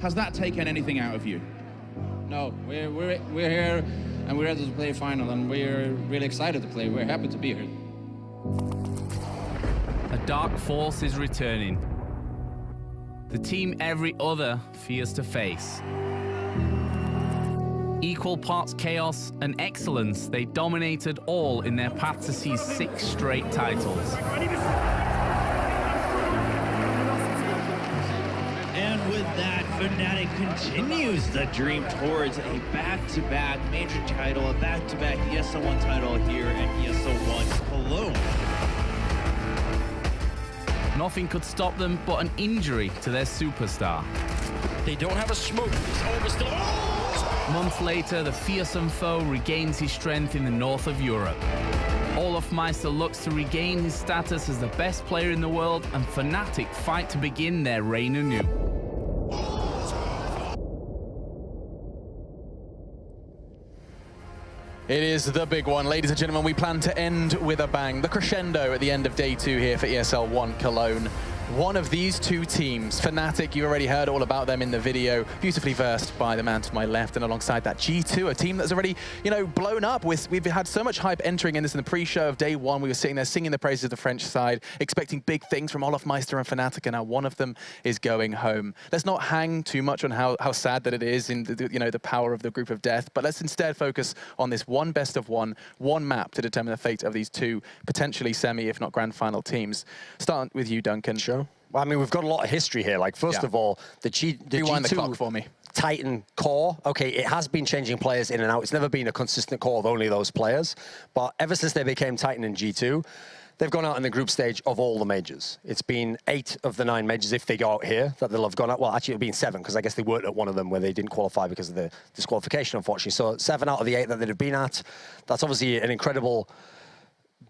Has that taken anything out of you? No, we're here and we're ready to play final, and we're really excited to play. We're happy to be here. A dark force is returning. The team every other fears to face. Equal parts chaos and excellence, they dominated all in their path to seize 6 straight titles. And with that, Fnatic continues the dream towards a back-to-back major title, a back-to-back ESL One title here at ESL One Cologne. Nothing could stop them but an injury to their superstar. They don't have a smoke. It's over still. Oh! Months later, the fearsome foe regains his strength in the north of Europe. Olofmeister looks to regain his status as the best player in the world, and Fnatic fight to begin their reign anew. It is the big one, ladies and gentlemen. We plan to end with a bang. The crescendo at the end of day 2 here for ESL One Cologne. One of these two teams, Fnatic, you already heard all about them in the video, beautifully versed by the man to my left, and alongside that G2, a team that's already, you know, blown up. We've had so much hype entering in this in the pre-show of day 1. We were sitting there singing the praises of the French side, expecting big things from Olofmeister and Fnatic, and now one of them is going home. Let's not hang too much on how sad that it is in the power of the group of death, but let's instead focus on this one best of one map to determine the fate of these two potentially semi, if not grand final teams. Starting with you, Duncan. Sure. Well, I mean, we've got a lot of history here. Like, first of all, the Rewind the clock for me. Titan core, okay, it has been changing players in and out. It's never been a consistent core of only those players. But ever since they became Titan in G2, they've gone out in the group stage of all the majors. It's been 8 of the 9 majors, if they go out here, that they'll have gone out. Well, actually, it'll be 7, because I guess they weren't at one of them where they didn't qualify because of the disqualification, unfortunately. So 7 out of the 8 that they'd have been at, that's obviously an incredible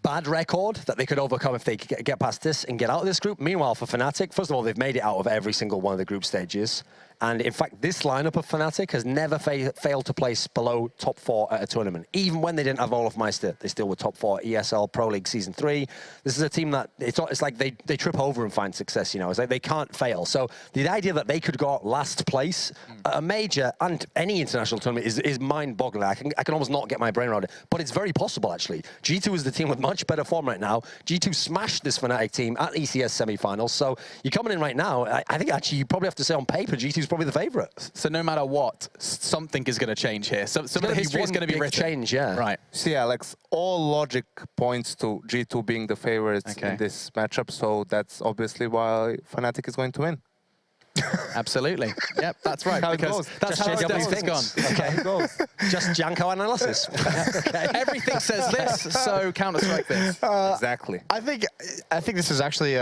bad record that they could overcome if they get past this and get out of this group. Meanwhile, for Fnatic, first of all, they've made it out of every single one of the group stages. And in fact, this lineup of Fnatic has never failed to place below top 4 at a tournament. Even when they didn't have Olofmeister, they still were top 4 ESL Pro League Season 3. This is a team that, it's like they trip over and find success, you know. It's like they can't fail. So the idea that they could go out last place at a major and any international tournament is mind-boggling. I can almost not get my brain around it. But it's very possible, actually. G2 is the team with much better form right now. G2 smashed this Fnatic team at ECS semi-finals. So you're coming in right now, I think actually you probably have to say on paper, G2's probably the favorite. So no matter what, something is going to change here. Some of the history is going to be written. Change, yeah. Right. See, Alex, all logic points to G2 being the favorites in this matchup, so that's obviously why Fnatic is going to win. Absolutely. Yep, that's right. How it goes. That's how the has gone. Okay. Just Janko analysis. Okay. Everything says this, so Counter-Strike this. Exactly. I think this is actually.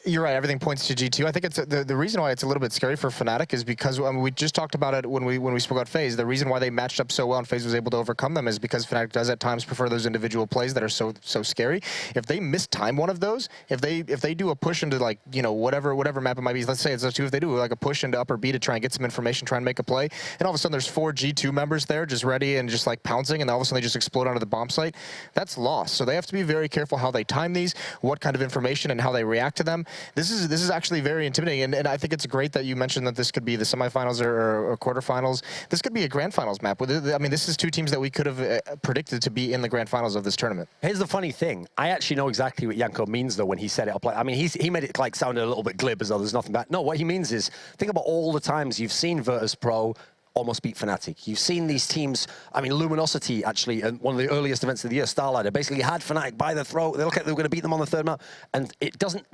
You're right. Everything points to G2. I think it's the reason why it's a little bit scary for Fnatic is because we just talked about it when we spoke about FaZe. The reason why they matched up so well and FaZe was able to overcome them is because Fnatic does at times prefer those individual plays that are so scary. If they mistime one of those, if they do a push into, like, you know, whatever map it might be, let's say it's G2, if they do like a push into upper B to try and get some information, try and make a play, and all of a sudden there's 4 G2 members there just ready and just like pouncing, and all of a sudden they just explode onto the bomb site, that's lost. So they have to be very careful how they time these, what kind of information and how they react to them. This is actually very intimidating, and I think it's great that you mentioned that this could be the semifinals or quarterfinals. This could be a grand finals map. I mean, this is 2 teams that we could have predicted to be in the grand finals of this tournament. Here's the funny thing. I actually know exactly what Janko means, though, when he said it up. Like, I mean, he made it like sound a little bit glib, as though there's nothing bad. No, what he means is, think about all the times you've seen Virtus Pro almost beat Fnatic. You've seen these teams, I mean, Luminosity, actually, one of the earliest events of the year, Starlighter, basically had Fnatic by the throat. They look like they were going to beat them on the 3rd map, and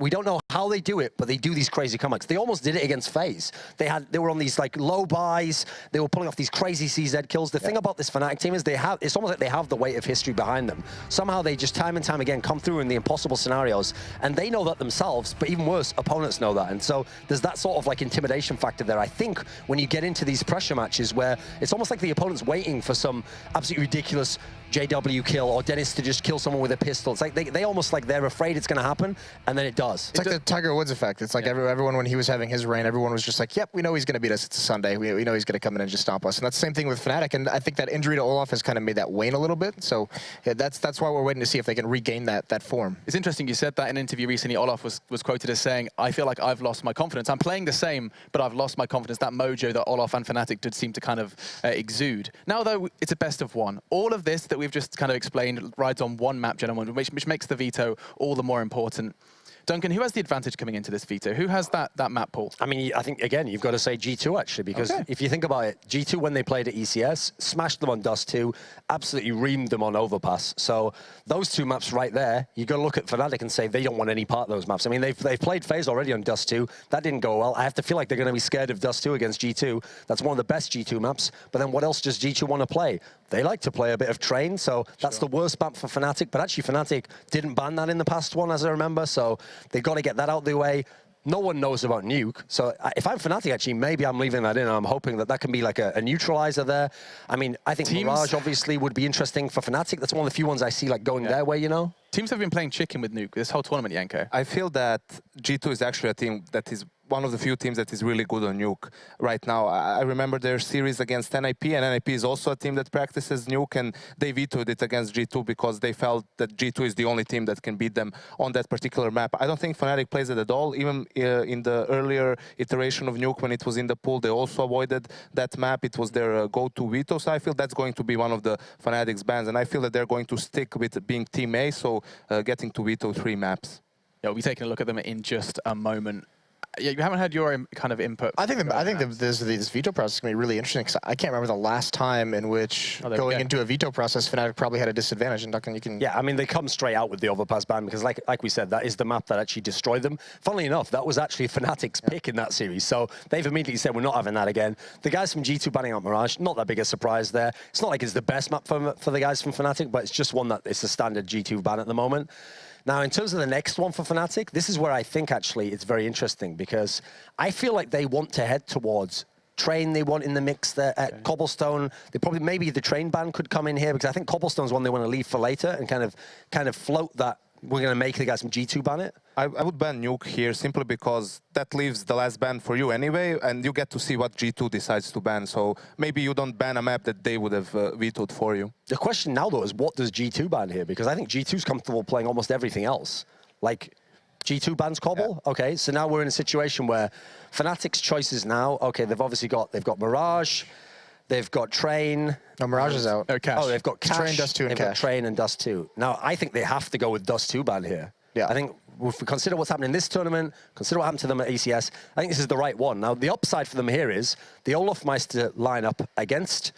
we don't know how they do it, but they do these crazy comebacks. They almost did it against FaZe. They were on these, like, low buys. They were pulling off these crazy CZ kills. The thing about this Fnatic team is it's almost like they have the weight of history behind them. Somehow they just time and time again come through in the impossible scenarios, and they know that themselves, but even worse, opponents know that. And so there's that sort of, like, intimidation factor there. I think when you get into these pressure matches where it's almost like the opponent's waiting for some absolutely ridiculous JW kill or Dennis to just kill someone with a pistol. It's like they almost like they're afraid it's going to happen, and then it does. It's like the Tiger Woods effect. It's like everyone, when he was having his reign, everyone was just like, yep, we know he's going to beat us. It's a Sunday. We know he's going to come in and just stomp us. And that's the same thing with Fnatic, and I think that injury to Olaf has kind of made that wane a little bit. So yeah, that's why we're waiting to see if they can regain that form. It's interesting you said that in an interview recently. Olaf was quoted as saying, I feel like I've lost my confidence. I'm playing the same, but I've lost my confidence. That mojo that Olaf and Fnatic did seem to kind of exude. Now, though, it's a best of one. All of this that we've just kind of explained rides on one map, gentlemen, which makes the veto all the more important. Duncan, who has the advantage coming into this veto? Who has that map pool? I mean, I think, again, you've got to say G2, actually, because if you think about it, G2, when they played at ECS, smashed them on Dust 2, absolutely reamed them on Overpass. So those two maps right there, you've got to look at Fnatic and say they don't want any part of those maps. I mean, they've played FaZe already on Dust 2. That didn't go well. I have to feel like they're going to be scared of Dust 2 against G2. That's one of the best G2 maps. But then what else does G2 want to play? They like to play a bit of Train, so that's the worst map for Fnatic. But actually, Fnatic didn't ban that in the past one, as I remember. So they've got to get that out of the way. No one knows about Nuke. So if I'm Fnatic, actually, maybe I'm leaving that in. I'm hoping that can be like a neutralizer there. I mean, I think Mirage obviously would be interesting for Fnatic. That's one of the few ones I see like going their way, you know? Teams have been playing chicken with Nuke this whole tournament, Yanko. I feel that G2 is actually a team that is one of the few teams that is really good on Nuke right now. I remember their series against NIP, and NIP is also a team that practices Nuke, and they vetoed it against G2 because they felt that G2 is the only team that can beat them on that particular map. I don't think Fnatic plays it at all. Even in the earlier iteration of Nuke, when it was in the pool, they also avoided that map. It was their go-to veto, so I feel that's going to be one of the Fnatic's bans, and I feel that they're going to stick with being Team A, so getting to veto 3 maps. Yeah, we'll be taking a look at them in just a moment. Yeah, you haven't had your kind of input. I think this veto process is going to be really interesting, because I can't remember the last time in which going into a veto process, Fnatic probably had a disadvantage. And Duncan, you can... Yeah, I mean, they come straight out with the Overpass ban, because like we said, that is the map that actually destroyed them. Funnily enough, that was actually Fnatic's pick in that series. So they've immediately said, we're not having that again. The guys from G2 banning out Mirage, not that big a surprise there. It's not like it's the best map for the guys from Fnatic, but it's just one that it's a standard G2 ban at the moment. Now, in terms of the next one for Fnatic, this is where I think, actually, it's very interesting, because I feel like they want to head towards Train. They want in the mix there at Cobblestone. They probably, maybe the Train ban could come in here, because I think Cobblestone's one they want to leave for later and kind of float that. We're going to make the guys from G2 ban it. I would ban Nuke here simply because that leaves the last ban for you anyway, and you get to see what G2 decides to ban. So maybe you don't ban a map that they would have vetoed for you. The question now, though, is what does G2 ban here? Because I think G2's comfortable playing almost everything else. Like, G2 bans Cobble? Yeah. Okay, so now we're in a situation where Fnatic's choices now, okay, they've got Mirage, they've got Train. No, Mirage is out. Oh, they've got Cash. Train, Dust 2, and Cash. They've got Train and Dust 2. Now, I think they have to go with Dust 2 ban here. Yeah. I think if we consider what's happening in this tournament, consider what happened to them at ECS, I think this is the right one. Now, the upside for them here is the Olofmeister lineup against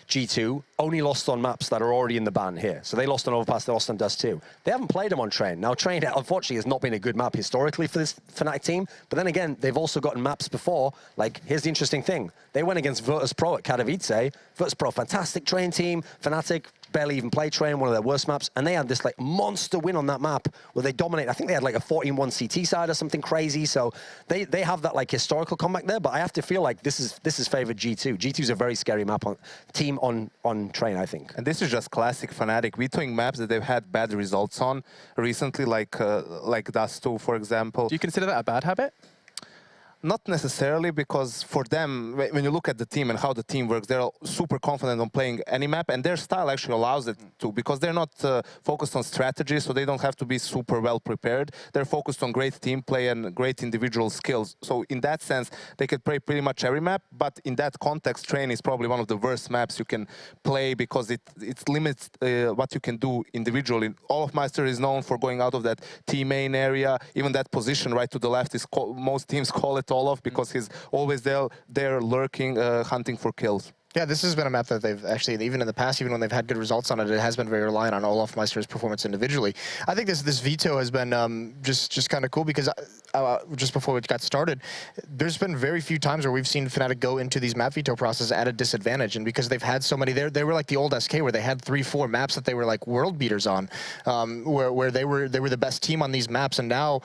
G2 only lost on maps that are already in the ban here. So they lost on Overpass, they lost on Dust 2. They haven't played them on Train. Now, Train, unfortunately, has not been a good map historically for this Fnatic team. But then again, they've also gotten maps before. Like, here's the interesting thing. They went against Virtus Pro at Katowice. Virtus Pro, fantastic Train team. Fnatic barely even played Train, one of their worst maps. And they had this, like, monster win on that map where they dominate. I think they had, like, a 14-1 CT side or something crazy. So they have that, like, historical comeback there. But I have to feel like this is favored G2. G2's a very scary map team on Train, I think. And this is just classic Fnatic vetoing maps that they've had bad results on recently, like Dust 2, for example. Do you consider that a bad habit? Not necessarily, because for them, when you look at the team and how the team works, they're super confident on playing any map, and their style actually allows it to, because they're not focused on strategy, so they don't have to be super well prepared. They're focused on great team play and great individual skills. So in that sense, they could play pretty much every map, but in that context, Train is probably one of the worst maps you can play, because it limits what you can do individually. Olofmeister is known for going out of that team main area. Even that position right to the left is most teams call it Olaf, because he's always there lurking, hunting for kills. Yeah, this has been a map that they've actually, even in the past, even when they've had good results on it, it has been very reliant on Olofmeister's performance individually. I think this veto has been just kind of cool, because just before we got started, there's been very few times where we've seen Fnatic go into these map veto processes at a disadvantage, and because they've had so many, they were like the old SK where they had 3-4 maps that they were like world beaters on, where they were the best team on these maps, and now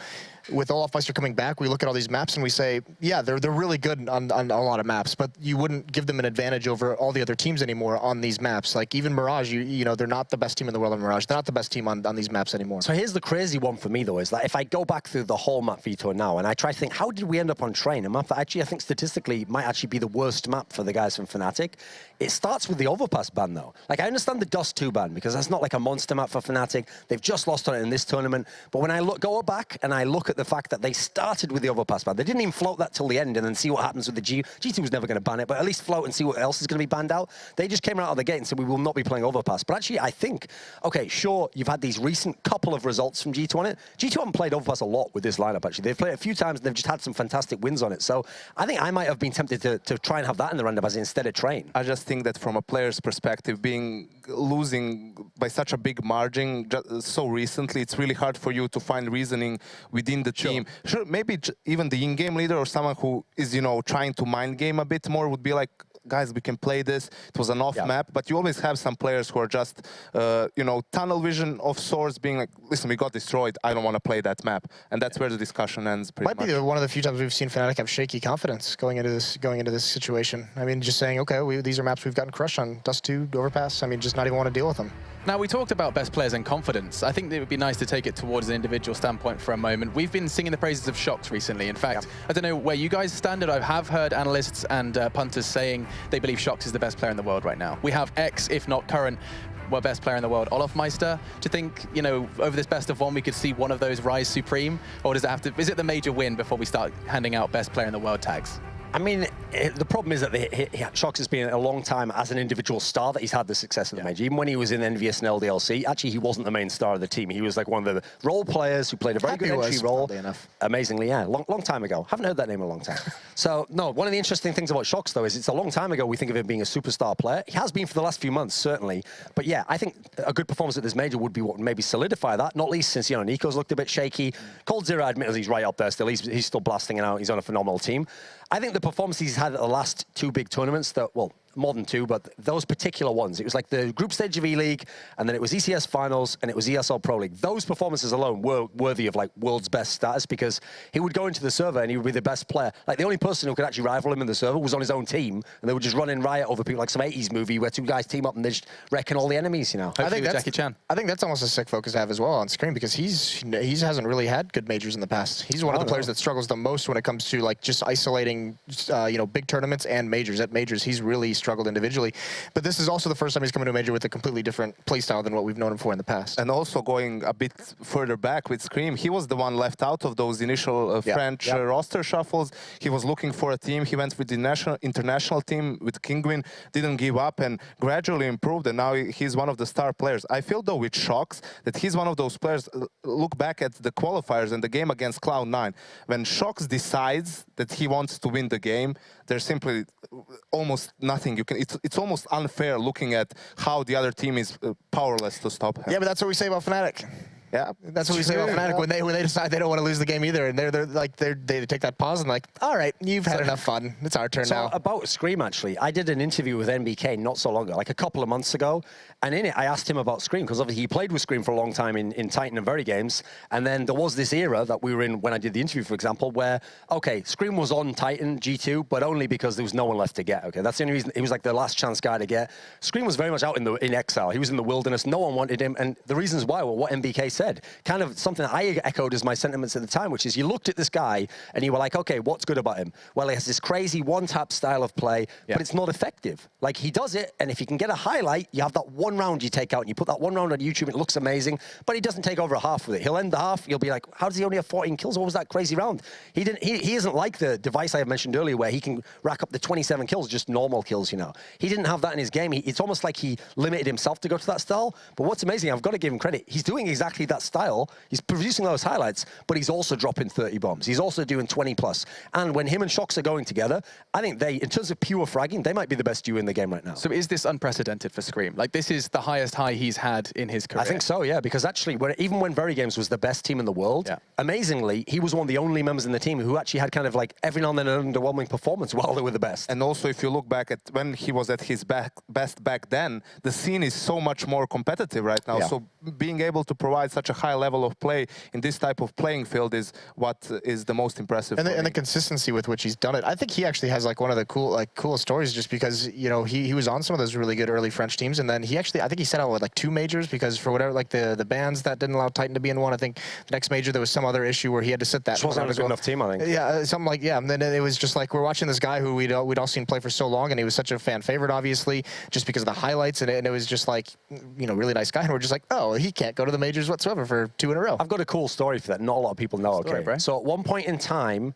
with Olofmeister coming back, we look at all these maps and we say, yeah, they're really good on a lot of maps, but you wouldn't give them an advantage over all the other teams anymore on these maps. Like even Mirage, you know, they're not the best team in the world on Mirage. They're not the best team on these maps anymore. So here's the crazy one for me though, is that if I go back through the whole map veto now and I try to think, how did we end up on Train? A map that actually I think statistically might actually be the worst map for the guys from Fnatic. It starts with the overpass ban though. Like I understand the Dust 2 ban because that's not like a monster map for Fnatic. They've just lost on it in this tournament. But when I go back and I look at the fact that they started with the overpass ban, they didn't even float that till the end and then see what happens with the G2 was never going to ban it, but at least float and see what else is going to be banned out. They just came out of the gate and said we will not be playing overpass. But actually I think, okay, sure, you've had these recent couple of results from G2 on it. G2 haven't played overpass a lot with this lineup actually. They've played it a few times and they've just had some fantastic wins on it. So I think I might have been tempted to try and have that in the randomizer instead of Train. I just think that from a player's perspective, losing by such a big margin so recently, it's really hard for you to find reasoning within the team. Sure, maybe even the in-game leader or someone who is, you know, trying to mind game a bit more would be like, guys, we can play this. It was an off map, but you always have some players who are just, you know, tunnel vision of sorts, being like, listen, we got destroyed. I don't want to play that map, and that's where the discussion ends. Might be one of the few times we've seen Fnatic have shaky confidence going into this situation. I mean, just saying, okay, these are maps we've gotten crushed on. Dust 2, Overpass. I mean, just not even want to deal with them. Now, we talked about best players and confidence. I think it would be nice to take it towards an individual standpoint for a moment. We've been singing the praises of Shox recently. In fact, I don't know where you guys stand, but I have heard analysts and punters saying they believe Shox is the best player in the world right now. We have ex, if not current, best player in the world, Olofmeister. Do you think, you know, over this best of one, we could see one of those rise supreme? Or does it have to, is it the major win before we start handing out best player in the world tags? I mean, the problem is that Shox has been a long time as an individual star that he's had the success of the major. Even when he was in NVS and LDLC, actually he wasn't the main star of the team. He was like one of the role players who played a very good entry role. Amazingly, yeah, long time ago. Haven't heard that name in a long time. So, no, one of the interesting things about Shox, though, is it's a long time ago we think of him being a superstar player. He has been for the last few months, certainly. But yeah, I think a good performance at this major would be what would maybe solidify that, not least since, you know, Nico's looked a bit shaky. Cold Zero, admittedly, he's right up there still. He's still blasting it out. He's on a phenomenal team. I think the performance he's had at the last 2 big tournaments, that, well, more than 2, but those particular ones. It was like the group stage of E-League, and then it was ECS Finals, and it was ESL Pro League. Those performances alone were worthy of like world's best status because he would go into the server and he would be the best player. Like the only person who could actually rival him in the server was on his own team, and they would just run in riot over people, like some 80s movie where 2 guys team up and they just wrecking all the enemies, you know. I think that's almost a sick focus to have as well on screen because he hasn't really had good majors in the past. He's one of the players that struggles the most when it comes to like just isolating, you know, big tournaments and majors. At majors, he's really struggled individually. But this is also the first time he's coming to a major with a completely different playstyle than what we've known him for in the past. And also going a bit further back with Scream, he was the one left out of those initial French roster shuffles. He was looking for a team. He went with the international team with Kingwin, didn't give up, and gradually improved, and now he's one of the star players. I feel, though, with Shox, that he's one of those players. Look back at the qualifiers and the game against Cloud9. When Shox decides that he wants to win the game, there's simply almost nothing you can. It's almost unfair looking at how the other team is powerless to stop him. Yeah, but that's what we say about Fnatic. Yeah, that's what we say about Fnatic when they decide they don't want to lose the game either, and they take that pause and like, all right, you've had enough fun. It's our turn now. About Scream, actually, I did an interview with NBK not so long ago, like a couple of months ago, and in it I asked him about Scream because obviously he played with Scream for a long time in Titan and Very Games, and then there was this era that we were in when I did the interview, for example, where okay, Scream was on Titan G2, but only because there was no one left to get. Okay, that's the only reason. He was like the last chance guy to get. Scream was very much out in exile. He was in the wilderness. No one wanted him, and the reasons why were what NBK said. Kind of something that I echoed as my sentiments at the time, which is you looked at this guy and you were like, okay, what's good about him? Well, he has this crazy one-tap style of play, but it's not effective. Like, he does it, and if you can get a highlight, you have that one round you take out, and you put that one round on YouTube, and it looks amazing, but he doesn't take over a half with it. He'll end the half, you'll be like, how does he only have 14 kills? What was that crazy round? He isn't like the device I mentioned earlier, where he can rack up the 27 kills, just normal kills, you know. He didn't have that in his game. It's almost like he limited himself to go to that style, but what's amazing, I've got to give him credit, he's doing exactly that style. He's producing those highlights, but he's also dropping 30 bombs. He's also doing 20 plus. And when him and Shox are going together, I think they, in terms of pure fragging, they might be the best duo in the game right now. So is this unprecedented for Scream? Like, this is the highest high he's had in his career? I think so, yeah, because actually, even when Very Games was the best team in the world, amazingly, he was one of the only members in the team who actually had kind of like every now and then an underwhelming performance while they were the best. And also, if you look back at when he was at his best back then, the scene is so much more competitive right now. So being able to provide such a high level of play in this type of playing field is what is the most impressive. And the consistency with which he's done it. I think he actually has like one of the coolest stories, just because, you know, he was on some of those really good early French teams, and then he actually, I think he set out with like 2 majors because for whatever, like the bans that didn't allow Titan to be in one. I think the next major there was some other issue where he had to sit that. Which wasn't a good enough team, I think. Yeah, something like, and then it was just like, we're watching this guy who we'd all seen play for so long, and he was such a fan favorite, obviously, just because of the highlights, and it was just like, you know, really nice guy, and we're just like, oh, he can't go to the majors whatsoever for 2 in a row. I've got a cool story for that. Not a lot of people know. So at one point in time,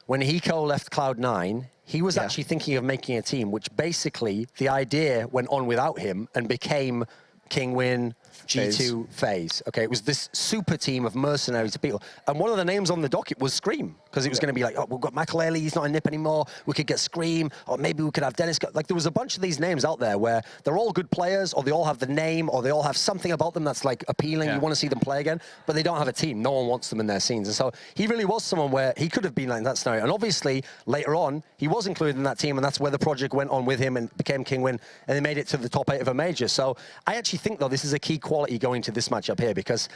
when Hiko left Cloud9, he was actually thinking of making a team, which basically the idea went on without him and became Kingwin, G2, FaZe. Okay, it was this super team of mercenaries people. And one of the names on the docket was Scream, because it was going to be like, oh, we've got Makaleli, he's not in NiP anymore, we could get Scream, or maybe we could have Dennis. Like, there was a bunch of these names out there where they're all good players, or they all have the name, or they all have something about them that's like appealing, you want to see them play again, but they don't have a team. No one wants them in their scenes. And so he really was someone where he could have been like in that scenario. And obviously, later on, he was included in that team, and that's where the project went on with him and became Kingwin, and they made it to the top 8 of a major. So I actually think, though, this is a key quality going to this matchup here, because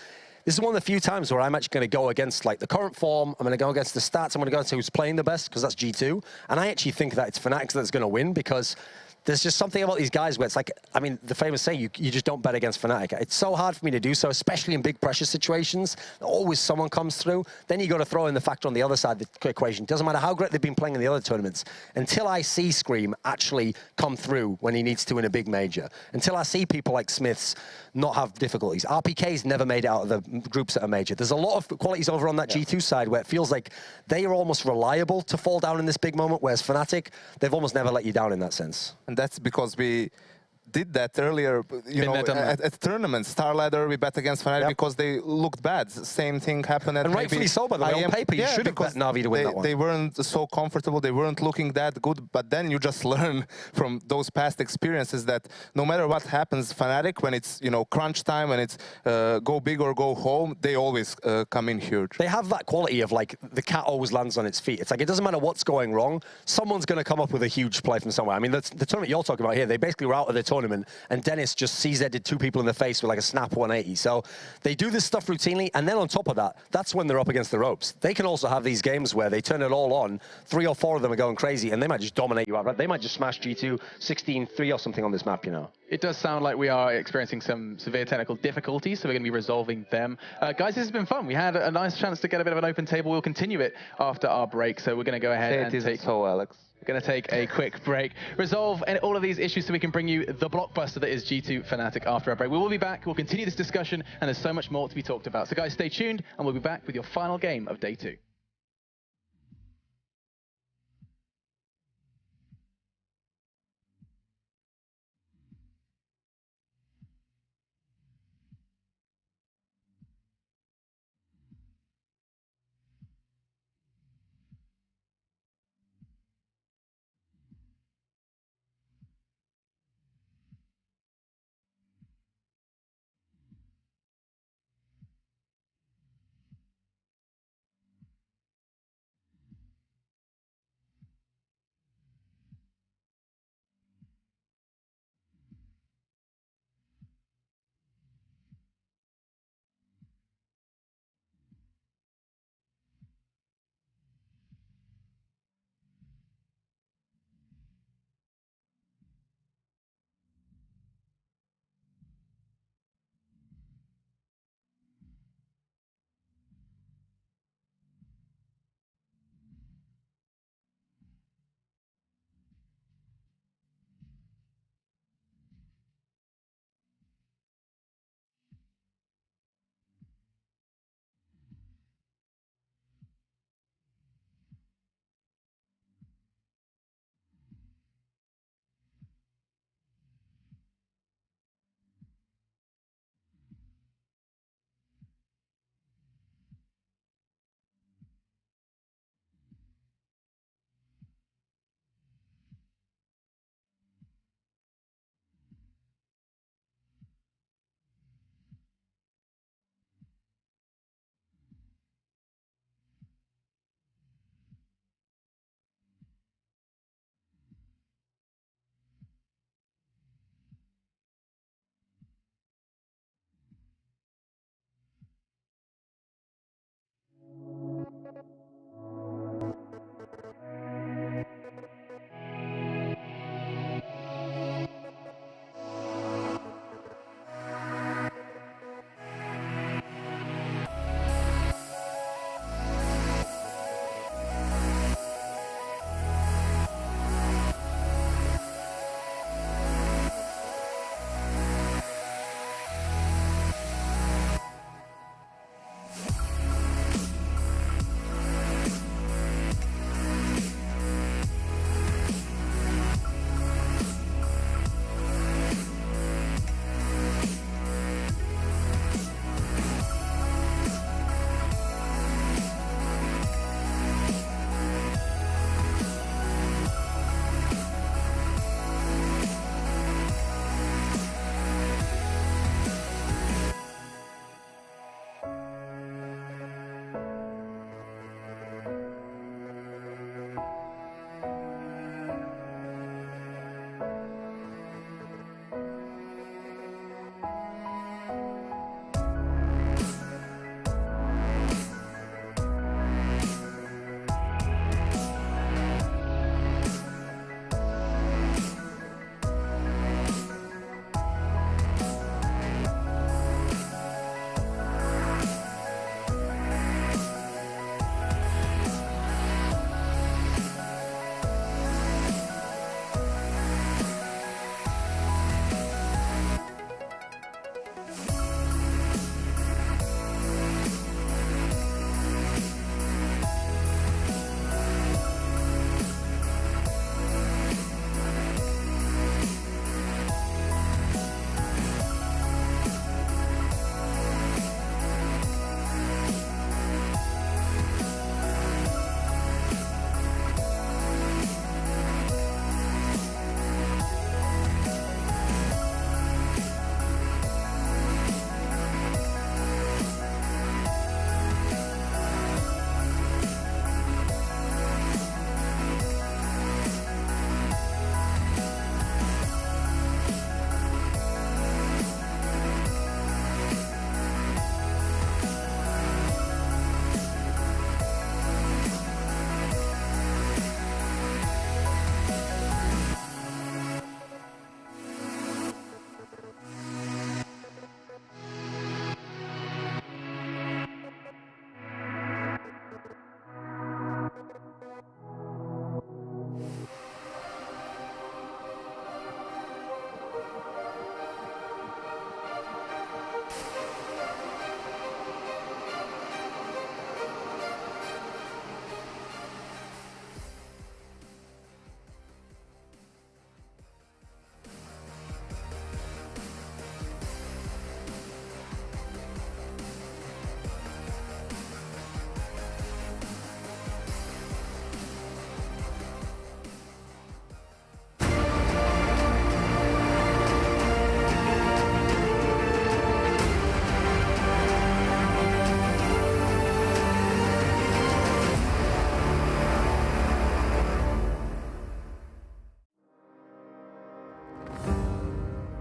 this is one of the few times where I'm actually going to go against like the current form, I'm going to go against the stats, I'm going to go into who's playing the best, because that's G2, and I actually think that it's Fnatic that's going to win, because there's just something about these guys where it's like, I mean, the famous saying, you just don't bet against Fnatic. It's so hard for me to do so, especially in big pressure situations. Always someone comes through. Then you got to throw in the factor on the other side of the equation. Doesn't matter how great they've been playing in the other tournaments. Until I see Scream actually come through when he needs to in a big major. Until I see people like Smiths not have difficulties. RPK's never made it out of the groups at a major. There's a lot of qualities over on that G2 side where it feels like they are almost reliable to fall down in this big moment, whereas Fnatic, they've almost never let you down in that sense. And that's because we did that earlier, you know, at tournaments. Star Ladder, we bet against Fnatic because they looked bad. Same thing happened at rightfully so, by the way, on paper, you should have bet Na'Vi to win that one. They weren't so comfortable, they weren't looking that good, but then you just learn from those past experiences that no matter what happens, Fnatic, when it's, you know, crunch time, when it's go big or go home, they always come in huge. They have that quality of, like, the cat always lands on its feet. It's like, it doesn't matter what's going wrong, someone's going to come up with a huge play from somewhere. I mean, the tournament you're talking about here, they basically were out of the tournament, and Dennis just CZ'd 2 people in the face with like a snap 180. So they do this stuff routinely, and then on top of that, that's when they're up against the ropes. They can also have these games where they turn it all on, 3 or 4 of them are going crazy, and they might just dominate you outright. They might just smash G2 16-3 or something on this map, you know. It does sound like we are experiencing some severe technical difficulties, so we're going to be resolving them. Guys, this has been fun. We had a nice chance to get a bit of an open table. We'll continue it after our break, so we're going to go ahead and take... so, Alex. We're going to take a quick break, resolve all of these issues so we can bring you the blockbuster that is G2 Fnatic after our break. We will be back, we'll continue this discussion, and there's so much more to be talked about. So guys, stay tuned, and we'll be back with your final game of day 2.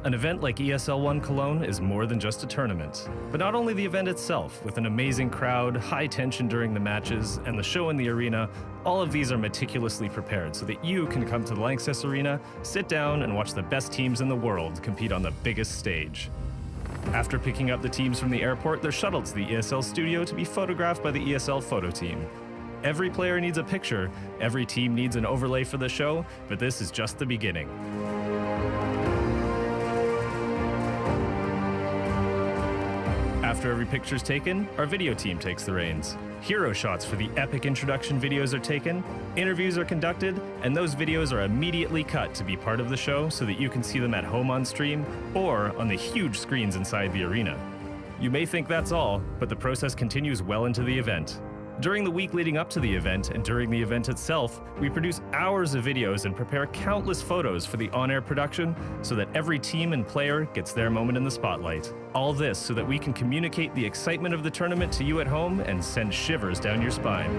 An event like ESL One Cologne is more than just a tournament. But not only the event itself, with an amazing crowd, high tension during the matches, and the show in the arena, all of these are meticulously prepared so that you can come to the LANXESS arena, sit down, and watch the best teams in the world compete on the biggest stage. After picking up the teams from the airport, they're shuttled to the ESL studio to be photographed by the ESL photo team. Every player needs a picture, every team needs an overlay for the show, but this is just the beginning. After every picture's taken, our video team takes the reins. Hero shots for the epic introduction videos are taken, interviews are conducted, and those videos are immediately cut to be part of the show so that you can see them at home on stream or on the huge screens inside the arena. You may think that's all, but the process continues well into the event. During the week leading up to the event and during the event itself, we produce hours of videos and prepare countless photos for the on-air production so that every team and player gets their moment in the spotlight. All this so that we can communicate the excitement of the tournament to you at home and send shivers down your spine.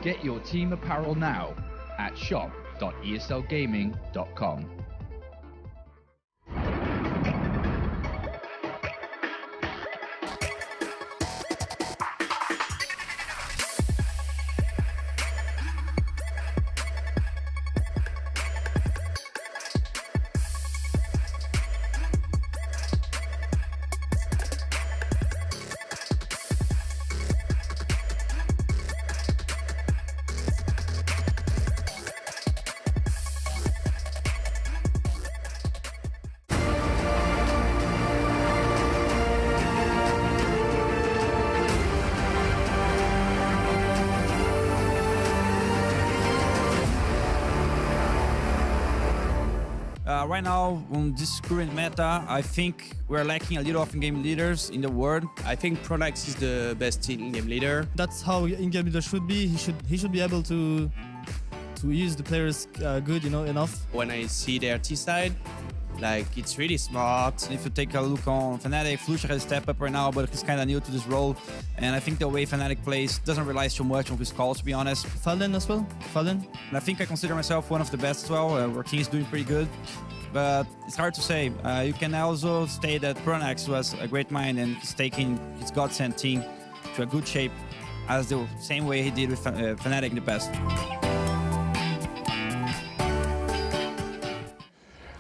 Get your team apparel now at shop.eslgaming.com. right now, on this current meta, I think we're lacking a little of in-game leaders in the world. I think Pronax is the best in-game leader. That's how in-game leader should be. He should be able to use the players good, enough. When I see their T side, like, it's really smart. If you take a look on Fnatic, Flusha has a step up right now, but he's kind of new to this role. And I think the way Fnatic plays doesn't rely so much on his calls, to be honest. Fallen as well. Fallen. And I think I consider myself one of the best as well. Our team is doing pretty good. But it's hard to say. You can also state that Pronax was a great mind and he's taking his Godsend team to a good shape as the same way he did with Fnatic in the past.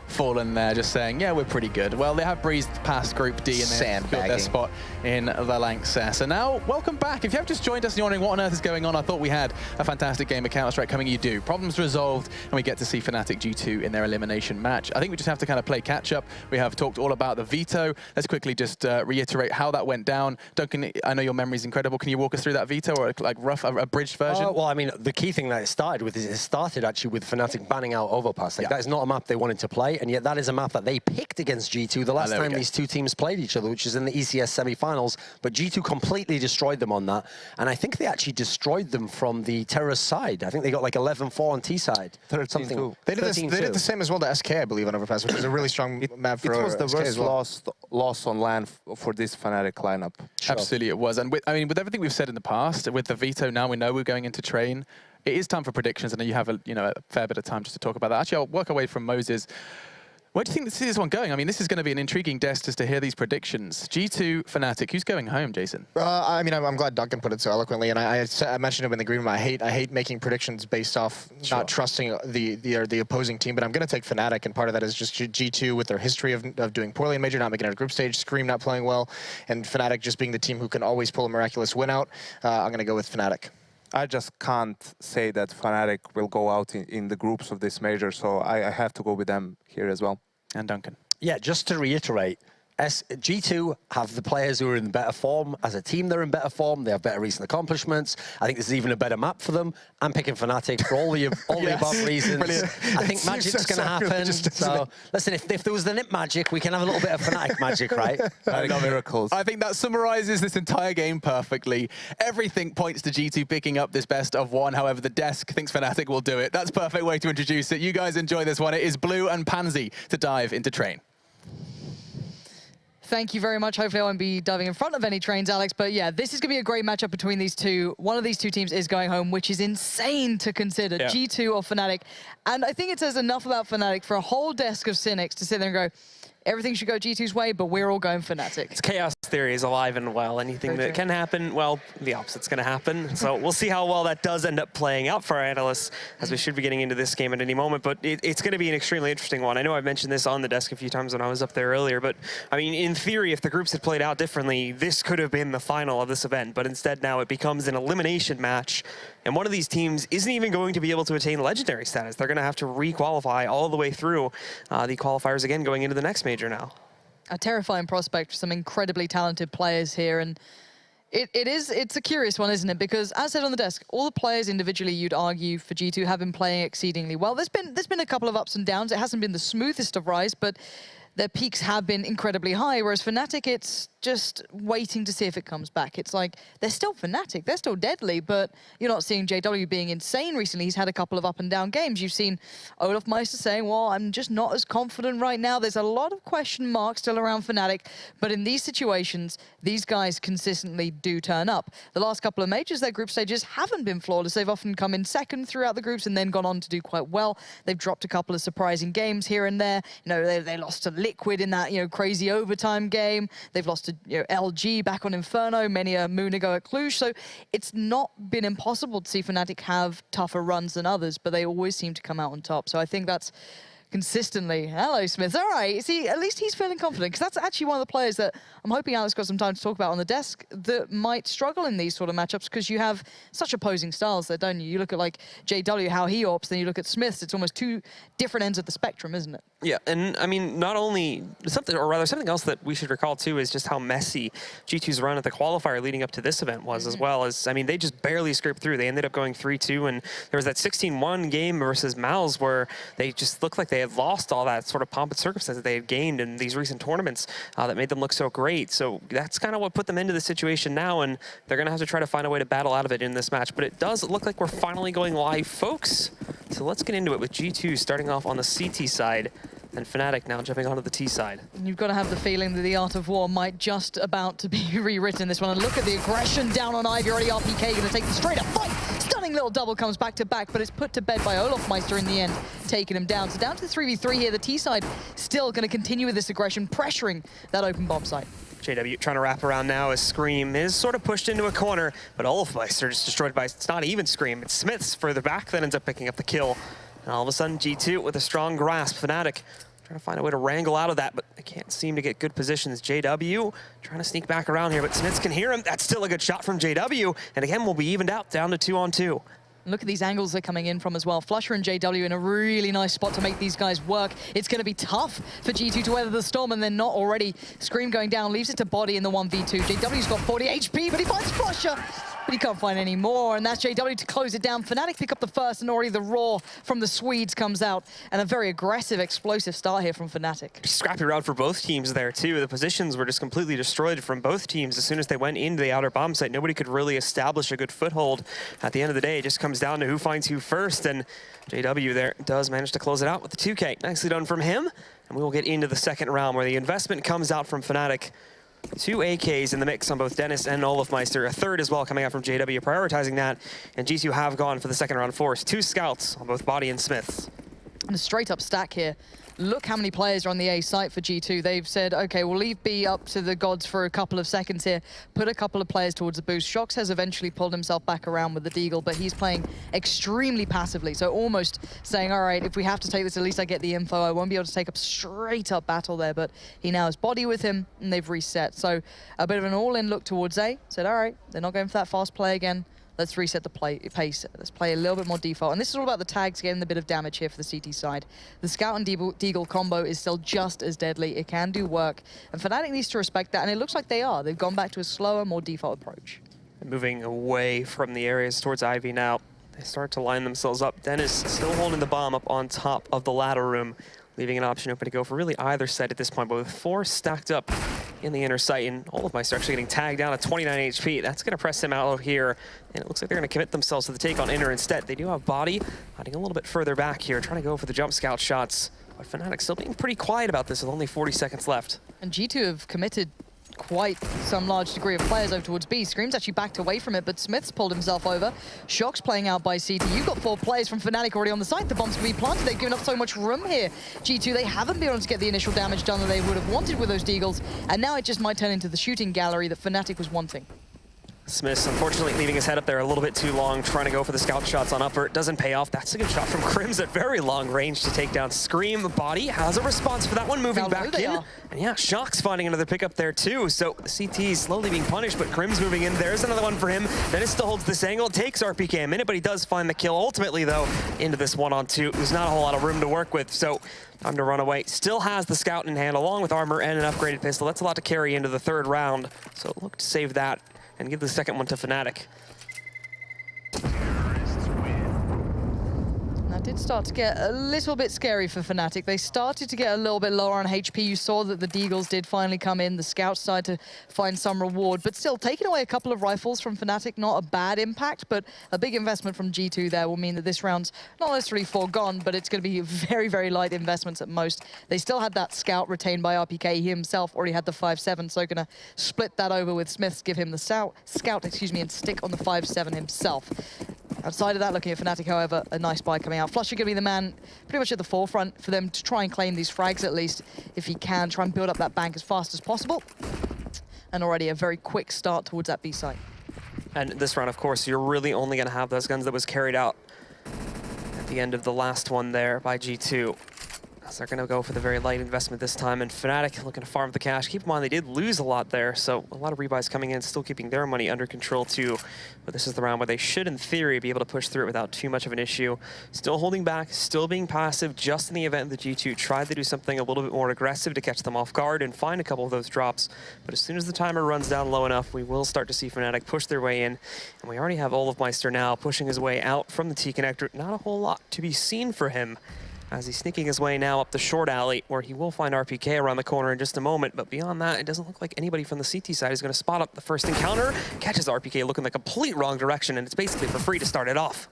Fallen there just saying, yeah, we're pretty good. Well, they have breezed past Group D and they've got their spot in the LANXESS. And now, welcome back. If you have just joined us and you're wondering what on earth is going on, I thought we had a fantastic game of Counter-Strike coming. You do. Problems resolved, and we get to see Fnatic G2 in their elimination match. I think we just have to kind of play catch-up. We have talked all about the veto. Let's quickly just reiterate how that went down. Duncan, I know your memory's incredible. Can you walk us through that veto, or like rough, abridged version? Well, I mean, the key thing that it started with is it started actually with Fnatic banning out Overpass. Like, that is not a map they wanted to play, and yet that is a map that they picked against G2 the last time these two teams played each other, which is in the ECS semi-finals, but G2 completely destroyed them on that, and I think they actually destroyed them from the Terrace side. I think they got like 11-4 on T side. 13-2. They did the same as well to SK, I believe, on Overpass, which is a really strong map for It was the SK worst as well. loss on LAN for this Fnatic lineup. Sure. Absolutely it was. And with everything we've said in the past, with the veto now we know we're going into train, it is time for predictions, and you have a fair bit of time just to talk about that. Actually, I'll work away from Moses. Where do you think this one going? I mean, this is going to be an intriguing desk just to hear these predictions. G2, Fnatic, who's going home, Jason? I mean, I'm glad Duncan put it so eloquently, and I mentioned it in the green room. I hate making predictions based off not trusting the opposing team, but I'm going to take Fnatic, and part of that is just G2 with their history of doing poorly in Major, not making it out of group stage, Scream not playing well, and Fnatic just being the team who can always pull a miraculous win out. I'm going to go with Fnatic. I just can't say that Fnatic will go out in the groups of this major, so I have to go with them here as well. And Duncan. Yeah, just to reiterate, G2 have the players who are in better form. As a team, they're in better form. They have better recent accomplishments. I think this is even a better map for them. I'm picking Fnatic for all the above reasons. Brilliant. I think magic's going to happen. So, listen, if there was the Nip magic, we can have a little bit of Fnatic magic, right? Miracles. I think that summarizes this entire game perfectly. Everything points to G2 picking up this best of one. However, the desk thinks Fnatic will do it. That's a perfect way to introduce it. You guys enjoy this one. It is Blue and Pansy to dive into train. Thank you very much. Hopefully I won't be diving in front of any trains, Alex. But yeah, this is going to be a great matchup between these two. One of these two teams is going home, which is insane to consider. Yeah. G2 or Fnatic. And I think it says enough about Fnatic for a whole desk of cynics to sit there and go, everything should go G2's way, but we're all going Fnatic. It's chaos theory is alive and well. Anything that can happen, well, the opposite's going to happen. So we'll see how well that does end up playing out for our analysts, as we should be getting into this game at any moment. But it's going to be an extremely interesting one. I know I've mentioned this on the desk a few times when I was up there earlier, but I mean, in theory, if the groups had played out differently, this could have been the final of this event. But instead now it becomes an elimination match. And one of these teams isn't even going to be able to attain legendary status. They're going to have to re-qualify all the way through the qualifiers again going into the next major now. A terrifying prospect for some incredibly talented players here, and it's a curious one, isn't it? Because as said on the desk, all the players individually, you'd argue, for G2 have been playing exceedingly well. There's been a couple of ups and downs. It hasn't been the smoothest of rise, but their peaks have been incredibly high, whereas Fnatic, it's just waiting to see if it comes back. It's like, they're still Fnatic, they're still deadly, but you're not seeing JW being insane recently. He's had a couple of up and down games. You've seen Olaf Meister saying, well, I'm just not as confident right now. There's a lot of question marks still around Fnatic, but in these situations, these guys consistently do turn up. The last couple of majors, their group stages haven't been flawless. They've often come in second throughout the groups and then gone on to do quite well. They've dropped a couple of surprising games here and there. You know, they lost to Liquid in that, crazy overtime game. They've lost to, LG back on Inferno many a moon ago at Cluj. So it's not been impossible to see Fnatic have tougher runs than others, but they always seem to come out on top. So I think that's consistently. Hello, Smith. All right. See, at least he's feeling confident, because that's actually one of the players that I'm hoping Alex got some time to talk about on the desk that might struggle in these sort of matchups, because you have such opposing styles there, don't you? You look at like JW, how he opts, then you look at Smith's. It's almost two different ends of the spectrum, isn't it? Yeah, and I mean, not only something, or rather something else that we should recall too is just how messy G2's run at the qualifier leading up to this event was, as well as, I mean, they just barely scraped through. They ended up going 3-2, and there was that 16-1 game versus Mouse where they just looked like they had lost all that sort of pomp and circumstance that they had gained in these recent tournaments that made them look so great. So that's kind of what put them into the situation now, and they're going to have to try to find a way to battle out of it in this match. But it does look like we're finally going live, folks. So let's get into it with G2 starting off on the CT side, and Fnatic now jumping onto the T side. You've got to have the feeling that the Art of War might just about to be rewritten this one. And look at the aggression down on Ivy. Already RPK going to take the straight up fight. Stunning little double comes back to back, but it's put to bed by Olofmeister in the end, taking him down. So down to the 3v3 here. The T side still going to continue with this aggression, pressuring that open bomb site. JW trying to wrap around now as Scream is sort of pushed into a corner, but Olofmeister is destroyed by, it's not even Scream, it's Smiths further back that ends up picking up the kill. And all of a sudden, G2 with a strong grasp. Fnatic trying to find a way to wrangle out of that, but they can't seem to get good positions. JW trying to sneak back around here, but Smiths can hear him. That's still a good shot from JW. And again, we'll be evened out down to 2-on-2. Look at these angles they're coming in from as well. Flusher and JW in a really nice spot to make these guys work. It's going to be tough for G2 to weather the storm, and they're not already. Scream going down, leaves it to Body in the 1v2. JW's got 40 HP, but he finds Flusher, but he can't find any more, and that's JW to close it down. Fnatic pick up the first, and already the roar from the Swedes comes out, and a very aggressive, explosive start here from Fnatic. Scrappy round for both teams there, too. The positions were just completely destroyed from both teams. As soon as they went into the outer bomb site, nobody could really establish a good foothold. At the end of the day, it just comes down to who finds who first, and JW there does manage to close it out with the 2K. Nicely done from him, and we will get into the second round where the investment comes out from Fnatic. 2 AKs in the mix on both Dennis and Olofmeister. A third as well coming out from JW, prioritizing that. And G2 have gone for the second round force. 2 scouts on both Body and Smiths. And a straight up stack here. Look how many players are on the A site for G2. They've said, okay, we'll leave B up to the gods for a couple of seconds here. Put a couple of players towards the boost. Shox has eventually pulled himself back around with the Deagle, but he's playing extremely passively. So almost saying, all right, if we have to take this, at least I get the info. I won't be able to take up straight up battle there, but he now has Body with him, and they've reset. So a bit of an all-in look towards A. Said, all right, they're not going for that fast play again. Let's reset the pace. Let's play a little bit more default. And this is all about the tags getting the bit of damage here for the CT side. The Scout and Deagle combo is still just as deadly. It can do work. And Fnatic needs to respect that, and it looks like they are. They've gone back to a slower, more default approach. Moving away from the areas towards Ivy now. They start to line themselves up. Dennis still holding the bomb up on top of the ladder room, leaving an option open to go for really either side at this point, but with 4 stacked up in the inner sight, and Olofmeister actually getting tagged down at 29 HP. That's going to press him out of here, and it looks like they're going to commit themselves to the take on inner instead. They do have Body hiding a little bit further back here, trying to go for the jump scout shots, but Fnatic still being pretty quiet about this with only 40 seconds left. And G2 have committed quite some large degree of players over towards B. Scream's actually backed away from it, but Smith's pulled himself over. Shock's playing out by CT. You've got 4 players from Fnatic already on the site. The bombs can be planted. They've given up so much room here. G2, they haven't been able to get the initial damage done that they would have wanted with those Deagles, and now it just might turn into the shooting gallery that Fnatic was wanting. Smiths, unfortunately, leaving his head up there a little bit too long, trying to go for the scout shots on upper. It doesn't pay off. That's a good shot from Crims at very long range to take down Scream. Body has a response for that one, moving back in. And yeah, Shock's finding another pickup there too. So the CT is slowly being punished, but Crims moving in. There's another one for him. Dennis still holds this angle. It takes RPK a minute, but he does find the kill. Ultimately, though, into this 1-on-2. There's not a whole lot of room to work with, so time to run away. Still has the scout in hand, along with armor and an upgraded pistol. That's a lot to carry into the third round, so look to save that and give the second one to Fnatic. That did start to get a little bit scary for Fnatic. They started to get a little bit lower on HP. You saw that the Deagles did finally come in. The Scouts started to find some reward, but still taking away a couple of rifles from Fnatic, not a bad impact, but a big investment from G2 there will mean that this round's not necessarily foregone, but it's going to be very, very light investments at most. They still had that Scout retained by RPK. He himself already had the 5-7, so going to split that over with Smiths, give him the Scout, and stick on the 5-7 himself. Outside of that, looking at Fnatic, however, a nice buy coming out. Flusher going to be the man pretty much at the forefront for them to try and claim these frags at least, if he can, try and build up that bank as fast as possible. And already a very quick start towards that B site. And this round, of course, you're really only going to have those guns that was carried out at the end of the last one there by G2. So they're going to go for the very light investment this time, and Fnatic looking to farm the cash. Keep in mind, they did lose a lot there, so a lot of rebuys coming in, still keeping their money under control too. But this is the round where they should, in theory, be able to push through it without too much of an issue. Still holding back, still being passive, just in the event that G2 tried to do something a little bit more aggressive to catch them off guard and find a couple of those drops. But as soon as the timer runs down low enough, we will start to see Fnatic push their way in. And we already have Olofmeister now pushing his way out from the T-connector. Not a whole lot to be seen for him as he's sneaking his way now up the short alley, where he will find RPK around the corner in just a moment. But beyond that, it doesn't look like anybody from the CT side is going to spot up the first encounter. Catches RPK looking the complete wrong direction, and it's basically for free to start it off.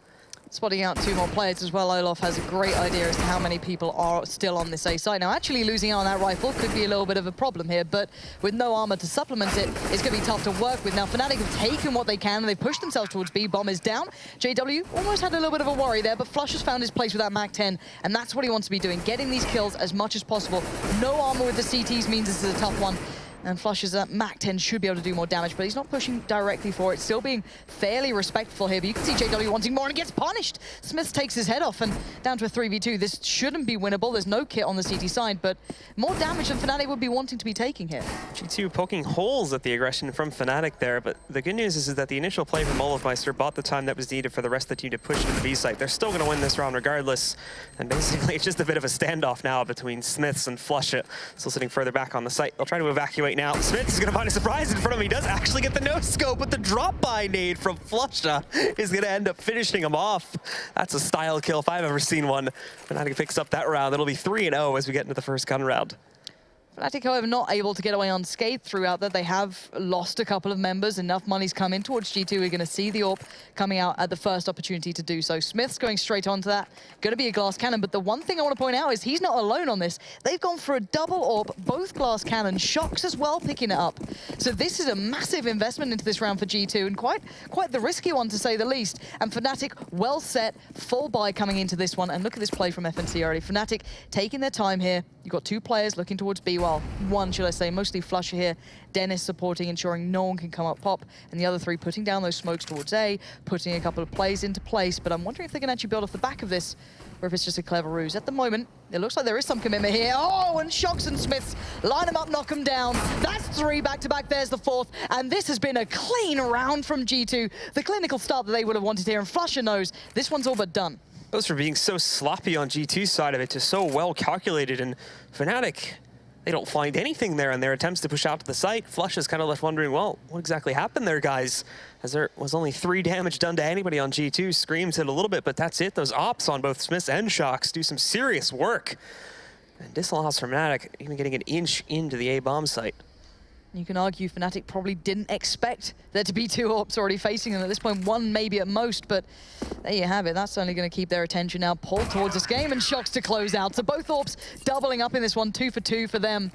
Spotting out 2 more players as well. Olof has a great idea as to how many people are still on this A site. Now, actually losing out on that rifle could be a little bit of a problem here, but with no armor to supplement it, it's going to be tough to work with. Now, Fnatic have taken what they can, and they've pushed themselves towards B. Bomb is down. JW almost had a little bit of a worry there, but Flush has found his place with that MAC-10, and that's what he wants to be doing, getting these kills as much as possible. No armor with the CTs means this is a tough one. And Flush's MAC-10 should be able to do more damage, but he's not pushing directly for it. Still being fairly respectful here, but you can see JW wanting more and gets punished. Smith takes his head off and down to a 3v2. This shouldn't be winnable. There's no kit on the CT side, but more damage than Fnatic would be wanting to be taking here. G2 poking holes at the aggression from Fnatic there, but the good news is that the initial play from Olofmeister bought the time that was needed for the rest of the team to push to the B site. They're still going to win this round regardless, and basically it's just a bit of a standoff now between Smiths and Flush, still sitting further back on the site. They'll try to evacuate now. Smith is going to find a surprise in front of him. He does actually get the no-scope, but the drop-by nade from Flusha is going to end up finishing him off. That's a style kill if I've ever seen one. Fnatic picks up that round. It'll be 3-0 as we get into the first gun round. Fnatic, however, not able to get away unscathed throughout that. They have lost a couple of members. Enough money's come in towards G2. We're going to see the AWP coming out at the first opportunity to do so. Smith's going straight onto that. Going to be a glass cannon, but the one thing I want to point out is he's not alone on this. They've gone for a double AWP, both glass cannons. Shocks as well picking it up. So this is a massive investment into this round for G2, and quite the risky one to say the least. And Fnatic well set, full buy coming into this one. And look at this play from FNC already. Fnatic taking their time here. You've got 2 players looking towards B. Well, 1, should I say, mostly Flusher here. Dennis supporting, ensuring no one can come up pop, and the other 3 putting down those smokes towards A, putting a couple of plays into place, but I'm wondering if they can actually build off the back of this, or if it's just a clever ruse. At the moment, it looks like there is some commitment here. Oh, and Shocks and Smiths line them up, knock them down. That's 3 back-to-back, there's the 4th, and this has been a clean round from G2. The clinical start that they would have wanted here, and Flusher knows this one's all but done. Goes from being so sloppy on G2's side of it to so well calculated, and Fnatic, they don't find anything there in their attempts to push out to the site. Flush is kind of left wondering, well, what exactly happened there, guys? As there was only 3 damage done to anybody on G2. Screams hit a little bit, but that's it. Those ops on both Smiths and Shocks do some serious work. And disallows from Fnatic, even getting an inch into the A-bomb site. You can argue Fnatic probably didn't expect there to be 2 AWPs already facing them at this point, 1 maybe at most, but there you have it. That's only going to keep their attention now pulled towards this game, and Shocks to close out. So both AWPs doubling up in this one, 2 for 2 for them.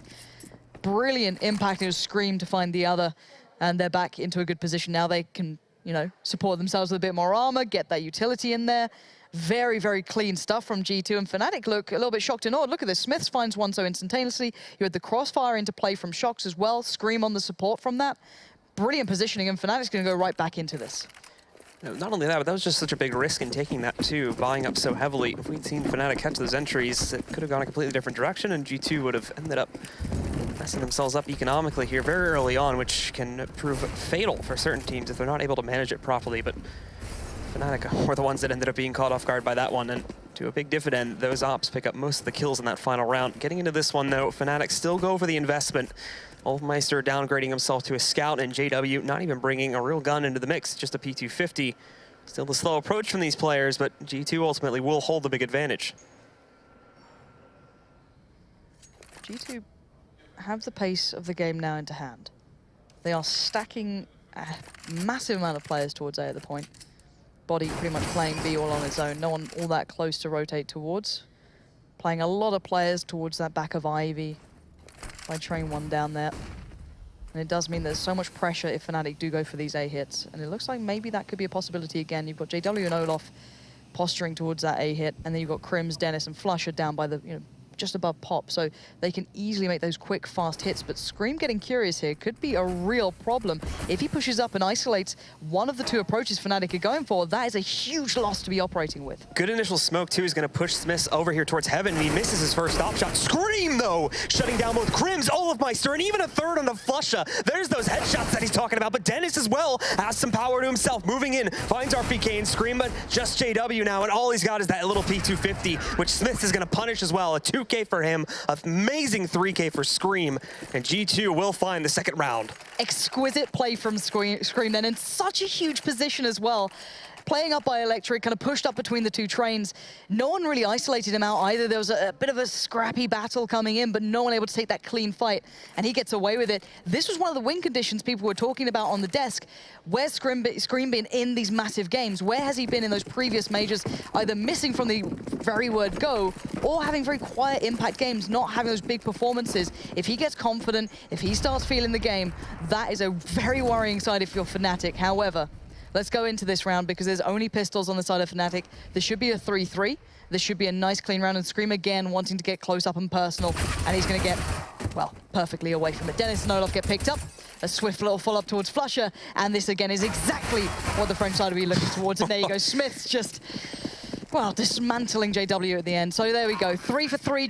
Brilliant impact. It was Scream to find the other, and they're back into a good position now. They can, you know, support themselves with a bit more armor, get that utility in there. Very, very clean stuff from G2, and Fnatic look a little bit shocked and awed. Look at this, Smiths finds one so instantaneously. You had the crossfire into play from Shocks as well. Scream on the support from that. Brilliant positioning, and Fnatic's going to go right back into this. Not only that, but that was just such a big risk in taking that too, buying up so heavily. If we'd seen Fnatic catch those entries, it could have gone a completely different direction, and G2 would have ended up messing themselves up economically here very early on, which can prove fatal for certain teams if they're not able to manage it properly. But Fnatic were the ones that ended up being caught off guard by that one, and to a big dividend, those ops pick up most of the kills in that final round. Getting into this one, though, Fnatic still go for the investment. Olofmeister downgrading himself to a scout, and JW not even bringing a real gun into the mix, just a P250. Still the slow approach from these players, but G2 ultimately will hold the big advantage. G2 have the pace of the game now into hand. They are stacking a massive amount of players towards A at the point. Body pretty much playing B all on its own. No one all that close to rotate towards. Playing a lot of players towards that back of Ivy by Train 1 down there. And it does mean there's so much pressure if Fnatic do go for these A hits. And it looks like maybe that could be a possibility again. You've got JW and Olof posturing towards that A hit. And then you've got Crims, Dennis, and Flusher down by the, you know, just above Pop, so they can easily make those quick, fast hits. But Scream getting curious here could be a real problem. If he pushes up and isolates one of the 2 approaches Fnatic are going for, that is a huge loss to be operating with. Good initial smoke, too, is going to push Smiths over here towards Heaven, and he misses his first stop shot. Scream, though, shutting down both Crims, Olofmeister, and even a 3rd on the Flusha. There's those headshots that he's talking about, but Dennis as well has some power to himself, moving in, finds RPK and Scream, but just JW now, and all he's got is that little P250, which Smiths is going to punish as well. A 2K for him, amazing 3K for Scream, and G2 will find the 2nd round. Exquisite play from Scream then, in such a huge position as well. playing up by Electric, kind of pushed up between the two trains. No one really isolated him out either. There was a bit of a scrappy battle coming in, but no one able to take that clean fight, and he gets away with it. This was one of the win conditions people were talking about on the desk. Where's Scream been in these massive games? Where has he been in those previous majors, either missing from the very word go, or having very quiet impact games, not having those big performances? If he gets confident, if he starts feeling the game, that is a very worrying side if you're Fnatic. However, let's go into this round because there's only pistols on the side of Fnatic. There should be a 3-3. This should be a nice clean round, and Scream again wanting to get close up and personal, and he's going to get, well, perfectly away from it. Dennis and Olaf get picked up. A swift little follow-up towards Flusher, and this again is exactly what the French side will be looking towards. And there you go, Smith's just, well, dismantling JW at the end. So there we go, 3 for 3.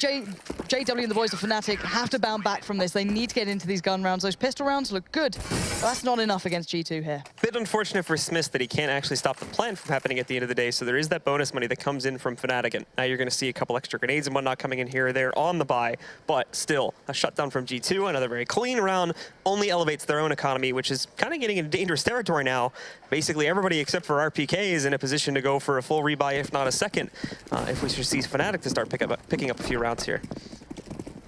JW and the boys of Fnatic have to bounce back from this. They need to get into these gun rounds. Those pistol rounds look good, but that's not enough against G2 here. Bit unfortunate for Smith that he can't actually stop the plant from happening at the end of the day, so there is that bonus money that comes in from Fnatic, and now you're going to see a couple extra grenades and whatnot coming in here or there on the buy, but still, a shutdown from G2, another very clean round, only elevates their own economy, which is kind of getting into dangerous territory now. Basically, everybody except for RPK is in a position to go for a full rebuy, if not a second, if we should see Fnatic to start picking up a few rounds here.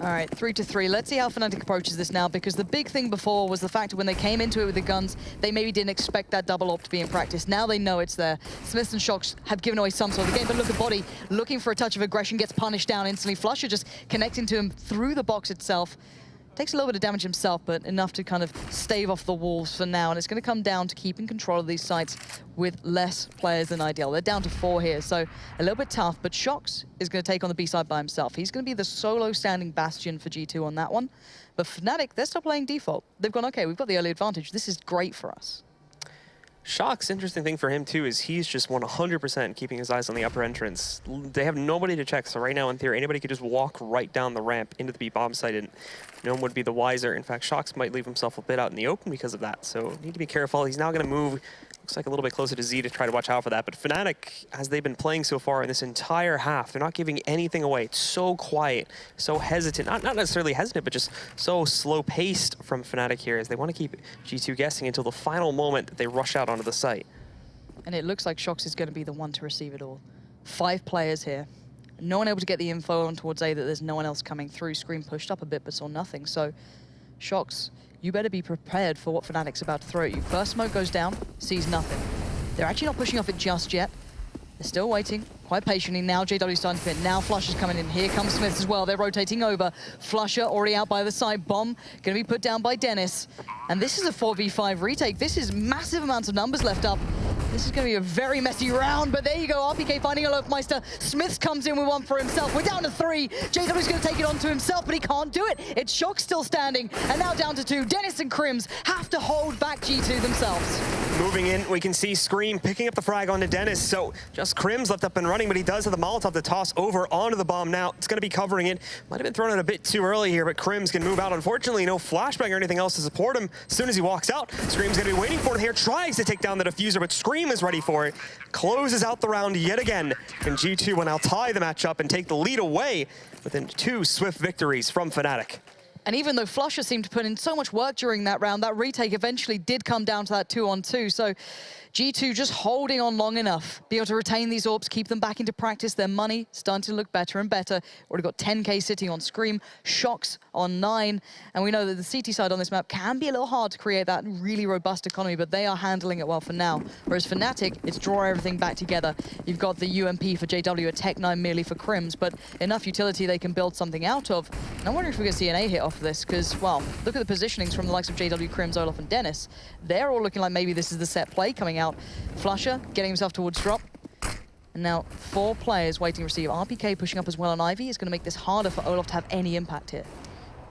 All right, 3-3. Let's see how Fnatic approaches this now, because the big thing before was the fact that when they came into it with the guns, they maybe didn't expect that double AWP to be in practice. Now they know it's there. Smiths and Shocks have given away some sort of the game, but look at Body looking for a touch of aggression, gets punished down instantly. Flusher just connecting to him through the box itself. Takes a little bit of damage himself, but enough to kind of stave off the wolves for now. And it's going to come down to keeping control of these sites with less players than ideal. They're down to 4 here, so a little bit tough. But Shocks is going to take on the B side by himself. He's going to be the solo standing bastion for G2 on that one. But Fnatic, they're still playing default. They've gone, okay, we've got the early advantage. This is great for us. Shock's interesting thing for him too is he's just 100% keeping his eyes on the upper entrance. They have nobody to check, so right now in theory anybody could just walk right down the ramp into the B bomb site and no one would be the wiser. In fact, Shocks might leave himself a bit out in the open because of that, so need to be careful. He's now going to move, looks like a little bit closer to Z to try to watch out for that, but Fnatic, as they've been playing so far in this entire half, they're not giving anything away. It's so quiet, so hesitant, not necessarily hesitant, but just so slow-paced from Fnatic here as they want to keep G2 guessing until the final moment that they rush out onto the site. And it looks like Shocks is going to be the one to receive it all. 5 players here. No one able to get the info on towards A that there's no one else coming through. Scream pushed up a bit but saw nothing. So Shocks, you better be prepared for what Fnatic's about to throw at you. First smoke goes down, sees nothing. They're actually not pushing off it just yet. They're still waiting, quite patiently. Now JW's starting to fit. Now Flusher's coming in. Here comes Smiths as well. They're rotating over. Flusher already out by the side. Bomb going to be put down by Dennis. And this is a 4v5 retake. This is massive amounts of numbers left up. This is going to be a very messy round, but there you go, RPK finding a Lofmeister. Smiths comes in with one for himself. We're down to 3. JW's going to take it on to himself, but he can't do it. It's Shock still standing, and now down to 2. Dennis and Crims have to hold back G2 themselves. Moving in, we can see Scream picking up the frag onto Dennis, so just Crims left up and running, but he does have the Molotov to toss over onto the bomb now. It's going to be covering it. Might have been thrown out a bit too early here, but Crims can move out. Unfortunately, no flashbang or anything else to support him. As soon as he walks out, Scream's going to be waiting for it here, tries to take down the diffuser, but Scream is ready for it. Closes out the round yet again, and G2 will now tie the matchup and take the lead away within 2 swift victories from Fnatic. And even though Flusher seemed to put in so much work during that round, that retake eventually did come down to that 2-on-2. So G2 just holding on long enough, be able to retain these AWPs, keep them back into practice. Their money starting to look better and better. Already got 10k sitting on Scream, Shocks on 9. And we know that the CT side on this map can be a little hard to create that really robust economy, but they are handling it well for now. Whereas Fnatic, it's draw everything back together. You've got the UMP for JW, a Tech 9 merely for Crims, but enough utility they can build something out of. And I'm wondering if we're going to see an A hit off of this, because, well, look at the positionings from the likes of JW, Crims, Olaf, and Dennis. They're all looking like maybe this is the set play coming out. Flusher getting himself towards drop. And now 4 players waiting to receive. RPK pushing up as well on Ivy is going to make this harder for Olaf to have any impact here.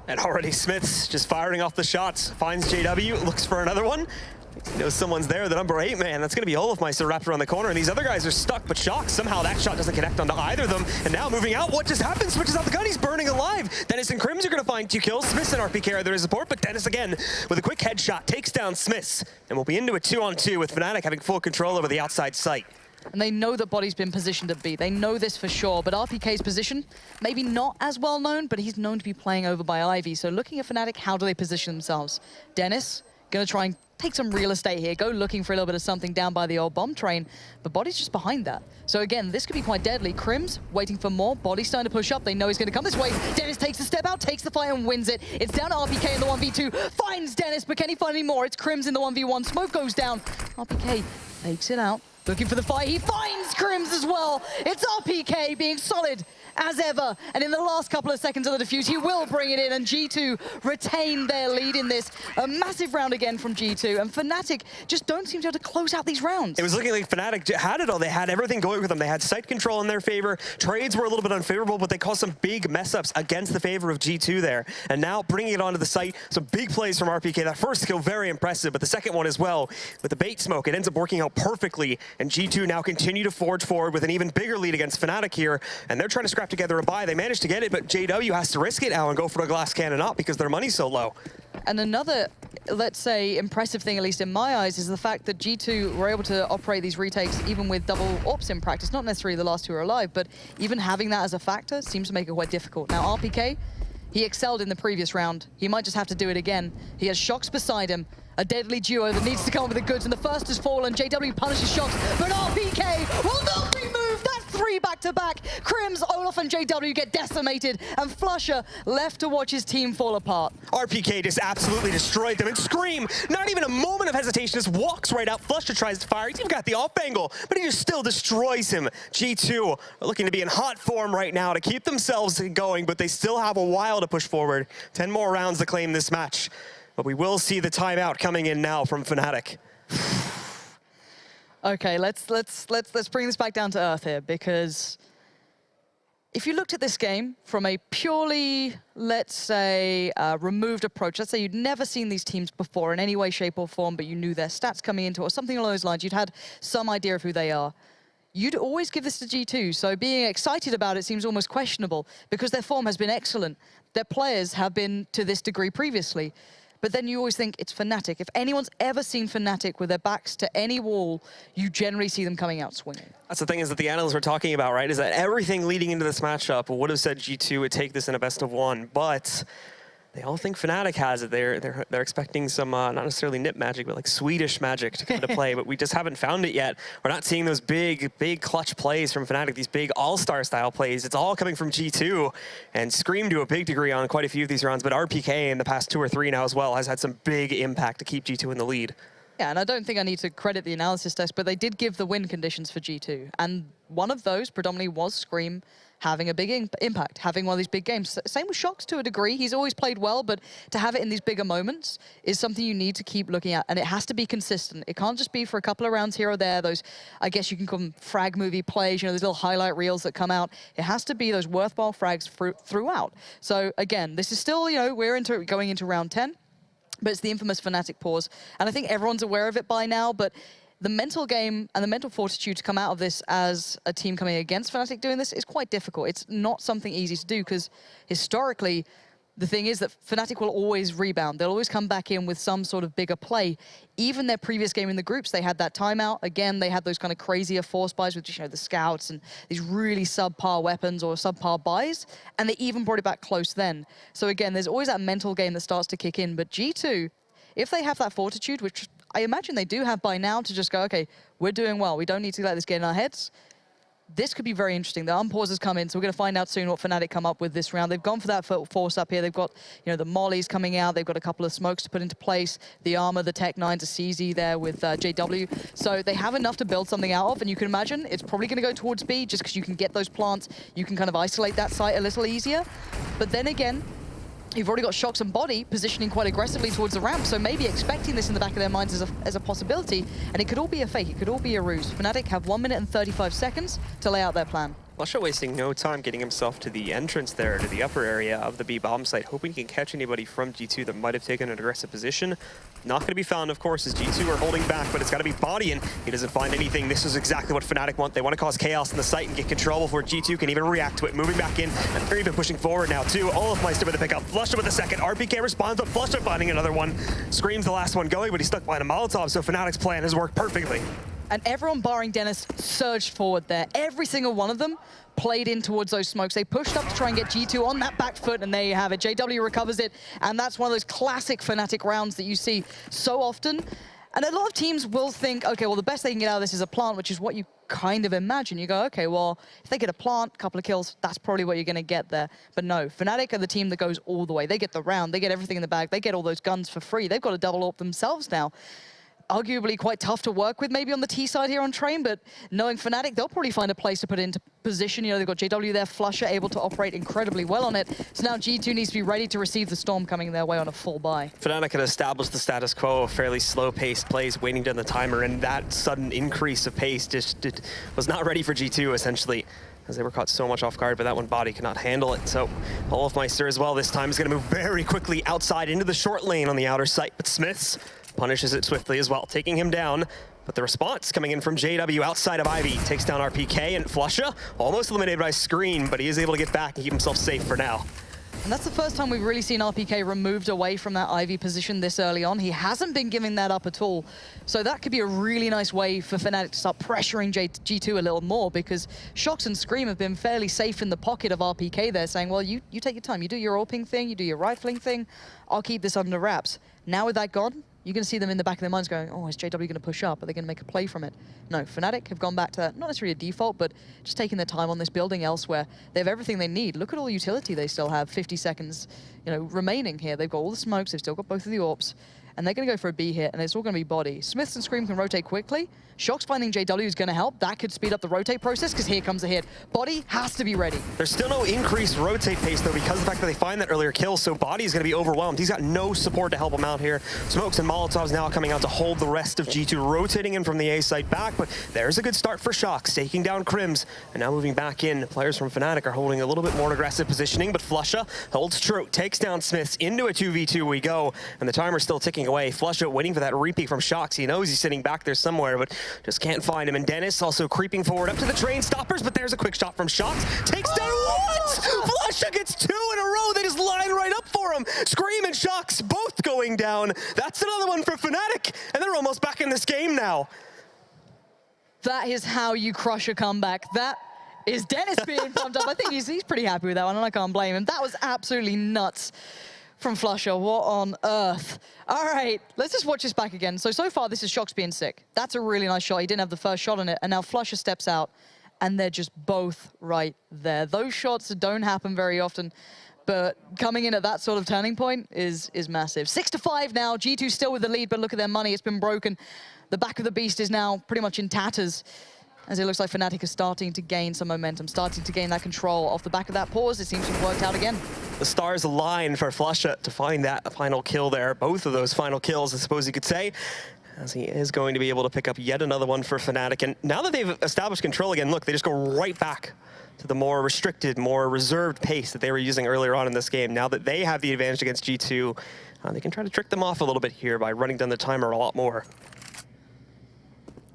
And already Smiths just firing off the shots. Finds JW, looks for another one. He knows someone's there, the number 8 man. That's going to be Olafmeister wrapped around the corner, and these other guys are stuck, but Shock, somehow that shot doesn't connect onto either of them. And now moving out, what just happened? Switches out the gun, he's burning alive. Dennis and Crims are going to find 2 kills. Smiths and RPK are there to support, but Dennis again with a quick headshot takes down Smiths. And we'll be into a 2-on-2 with Fnatic having full control over the outside site. And they know that Body's been positioned at B. They know this for sure, but RPK's position, maybe not as well known, but he's known to be playing over by Ivy. So looking at Fnatic, how do they position themselves? Dennis, gonna try and take some real estate here, go looking for a little bit of something down by the old bomb train, but Body's just behind that. So again, this could be quite deadly. Crims waiting for more. Body's starting to push up. They know he's going to come this way. Dennis takes a step out, takes the fight and wins it. It's down to RPK in the 1v2. Finds Dennis, but can he find any more? It's Crims in the 1v1. Smoke goes down. RPK fakes it out. Looking for the fight. He finds Crims as well. It's RPK being solid as ever. And in the last couple of seconds of the defuse, he will bring it in, and G2 retain their lead in this. A massive round again from G2, and Fnatic just don't seem to be able to close out these rounds. It was looking like Fnatic had it all. They had everything going with them. They had site control in their favor. Trades were a little bit unfavorable, but they caused some big mess-ups against the favor of G2 there. And now bringing it onto the site, some big plays from RPK. That first skill, very impressive, but the second one as well, with the bait smoke, it ends up working out perfectly, and G2 now continue to forge forward with an even bigger lead against Fnatic here, and they're trying to scrap together a buy. They managed to get it, but JW has to risk it now and go for a glass cannon up because their money's so low. And another, let's say, impressive thing, at least in my eyes, is the fact that G2 were able to operate these retakes even with double AWPs in practice. Not necessarily the last two are alive, but even having that as a factor seems to make it quite difficult. Now, RPK, he excelled in the previous round. He might just have to do it again. He has Shocks beside him, a deadly duo that needs to come up with the goods, and the first has fallen. JW punishes Shocks, but RPK will not be moved. That's 3 back-to-back. Crims, Olaf, and JW get decimated, and Flusher left to watch his team fall apart. RPK just absolutely destroyed them, and Scream, not even a moment of hesitation, just walks right out. Flusher tries to fire. He's even got the off angle, but he just still destroys him. G2 are looking to be in hot form right now to keep themselves going, but they still have a while to push forward. 10 more rounds to claim this match. But we will see the timeout coming in now from Fnatic. Okay, let's bring this back down to earth here, because if you looked at this game from a purely, let's say, removed approach, let's say you'd never seen these teams before in any way, shape, or form, but you knew their stats coming into it, or something along those lines, you'd had some idea of who they are. You'd always give this to G2, so being excited about it seems almost questionable, because their form has been excellent. Their players have been to this degree previously. But then you always think it's Fnatic. If anyone's ever seen Fnatic with their backs to any wall, you generally see them coming out swinging. That's the thing is that the analysts were talking about, right, is that everything leading into this matchup would have said G2 would take this in a best of one, but they all think Fnatic has it. They're expecting some, not necessarily nip magic, but like Swedish magic to come into play, but we just haven't found it yet. We're not seeing those big clutch plays from Fnatic, these big all-star style plays. It's all coming from G2, and Scream to a big degree on quite a few of these rounds, but RPK in the past 2 or 3 now as well has had some big impact to keep G2 in the lead. Yeah, and I don't think I need to credit the analysis desk, but they did give the win conditions for G2, and one of those predominantly was Scream having a big impact, having one of these big games. Same with Shocks to a degree. He's always played well, but to have it in these bigger moments is something you need to keep looking at, and it has to be consistent. It can't just be for a couple of rounds here or there, those, I guess you can call them frag movie plays, you know, those little highlight reels that come out. It has to be those worthwhile frags throughout. So again, this is still, you know, we're going into round 10, but it's the infamous Fnatic pause, and I think everyone's aware of it by now, but the mental game and the mental fortitude to come out of this as a team coming against Fnatic doing this is quite difficult. It's not something easy to do, because historically, the thing is that Fnatic will always rebound. They'll always come back in with some sort of bigger play. Even their previous game in the groups, they had that timeout. Again, they had those kind of crazier force buys with, you know, the scouts and these really subpar weapons or subpar buys, and they even brought it back close then. So again, there's always that mental game that starts to kick in, but G2, if they have that fortitude, which I imagine they do have by now, to just go, okay, we're doing well. We don't need to let this get in our heads. This could be very interesting. The unpauses come in, so we're going to find out soon what Fnatic come up with this round. They've gone for that force up here. They've got, you know, the mollies coming out. They've got a couple of smokes to put into place. The armor, the Tech 9 to CZ there with JW. So they have enough to build something out of, and you can imagine it's probably going to go towards B, just because you can get those plants. You can kind of isolate that site a little easier. But then again, you've already got Shocks and Body positioning quite aggressively towards the ramp, so maybe expecting this in the back of their minds as a possibility, and it could all be a fake, it could all be a ruse. Fnatic have 1 minute and 35 seconds to lay out their plan. Flusher wasting no time getting himself to the entrance there, to the upper area of the B bomb site, hoping he can catch anybody from G2 that might have taken an aggressive position. Not going to be found, of course, as G2 are holding back, but it's got to be Body, and he doesn't find anything. This is exactly what Fnatic want. They want to cause chaos in the site and get control before G2 can even react to it. Moving back in, and they're even pushing forward now, too. Olaf Meister with the pickup. Flusher with the second. RPK responds, but Flusher finding another one. Scream's the last one going, but he's stuck behind a Molotov, so Fnatic's plan has worked perfectly. And everyone barring Dennis surged forward there. Every single one of them played in towards those smokes. They pushed up to try and get G2 on that back foot, and there you have it. JW recovers it, and that's one of those classic Fnatic rounds that you see so often. And a lot of teams will think, okay, well, the best they can get out of this is a plant, which is what you kind of imagine. You go, okay, well, if they get a plant, a couple of kills, that's probably what you're going to get there. But no, Fnatic are the team that goes all the way. They get the round, they get everything in the bag, they get all those guns for free. They've got a double AWP themselves now. Arguably quite tough to work with maybe on the T side here on Train, but knowing Fnatic, they'll probably find a place to put it into position. You know, they've got JW there, Flusher able to operate incredibly well on it. So now G2 needs to be ready to receive the storm coming their way on a full buy. Fnatic had established the status quo of fairly slow-paced plays, waiting down the timer, and that sudden increase of pace just was not ready for G2, essentially, as they were caught so much off guard, but that one body could not handle it. So Olofmeister as well this time is going to move very quickly outside into the short lane on the outer site, but Smiths punishes it swiftly as well, taking him down. But the response coming in from JW outside of Ivy takes down RPK, and Flusha almost eliminated by Screen, but he is able to get back and keep himself safe for now. And that's the first time we've really seen RPK removed away from that Ivy position this early on. He hasn't been giving that up at all. So that could be a really nice way for Fnatic to start pressuring G2 a little more, because Shox and Scream have been fairly safe in the pocket of RPK there, saying, well, you take your time. You do your AWPing thing, you do your rifling thing. I'll keep this under wraps. Now with that gone, you're going to see them in the back of their minds going, oh, is JW going to push up? Are they going to make a play from it? No, Fnatic have gone back to that, not necessarily a default, but just taking their time on this building elsewhere. They have everything they need. Look at all the utility they still have, 50 seconds remaining here. They've got all the smokes, they've still got both of the AWPs, and they're going to go for a B hit, and it's all going to be body. Smiths and Scream can rotate quickly. Shox finding JW is going to help. That could speed up the rotate process, because here comes the hit. Body has to be ready. There's still no increased rotate pace, though, because of the fact that they find that earlier kill, so Body is going to be overwhelmed. He's got no support to help him out here. Smokes and Molotovs now coming out to hold the rest of G2, rotating in from the A site back, but there's a good start for Shox, taking down Crims, and now moving back in. Players from Fnatic are holding a little bit more aggressive positioning, but Flusha holds true, takes down Smiths. Into a 2v2 we go, and the timer's still ticking away. Flusha waiting for that repeat from Shox. He knows he's sitting back there somewhere, but just can't find him. And Dennis also creeping forward up to the train stoppers, but there's a quick shot from Shox. Takes down what? Flusha gets 2 in a row. They just line right up for him. Scream and Shox both going down. That's another one for Fnatic, and they're almost back in this game now. That is how you crush a comeback. That is Dennis being pumped up. I think he's pretty happy with that one, and I can't blame him. That was absolutely nuts from Flusha. What on earth? All right, let's just watch this back again. So far, this is Shox being sick. That's a really nice shot. He didn't have the first shot on it, and now Flusha steps out, and they're just both right there. Those shots don't happen very often, but coming in at that sort of turning point is massive. 6-5 now. G2 still with the lead, but look at their money. It's been broken. The back of the beast is now pretty much in tatters, as it looks like Fnatic is starting to gain some momentum, starting to gain that control. Off the back of that pause, it seems to have worked out again. The stars align for Flusha to find that final kill there. Both of those final kills, I suppose you could say, as he is going to be able to pick up yet another one for Fnatic. And now that they've established control again, look, they just go right back to the more restricted, more reserved pace that they were using earlier on in this game. Now that they have the advantage against G2, they can try to trick them off a little bit here by running down the timer a lot more.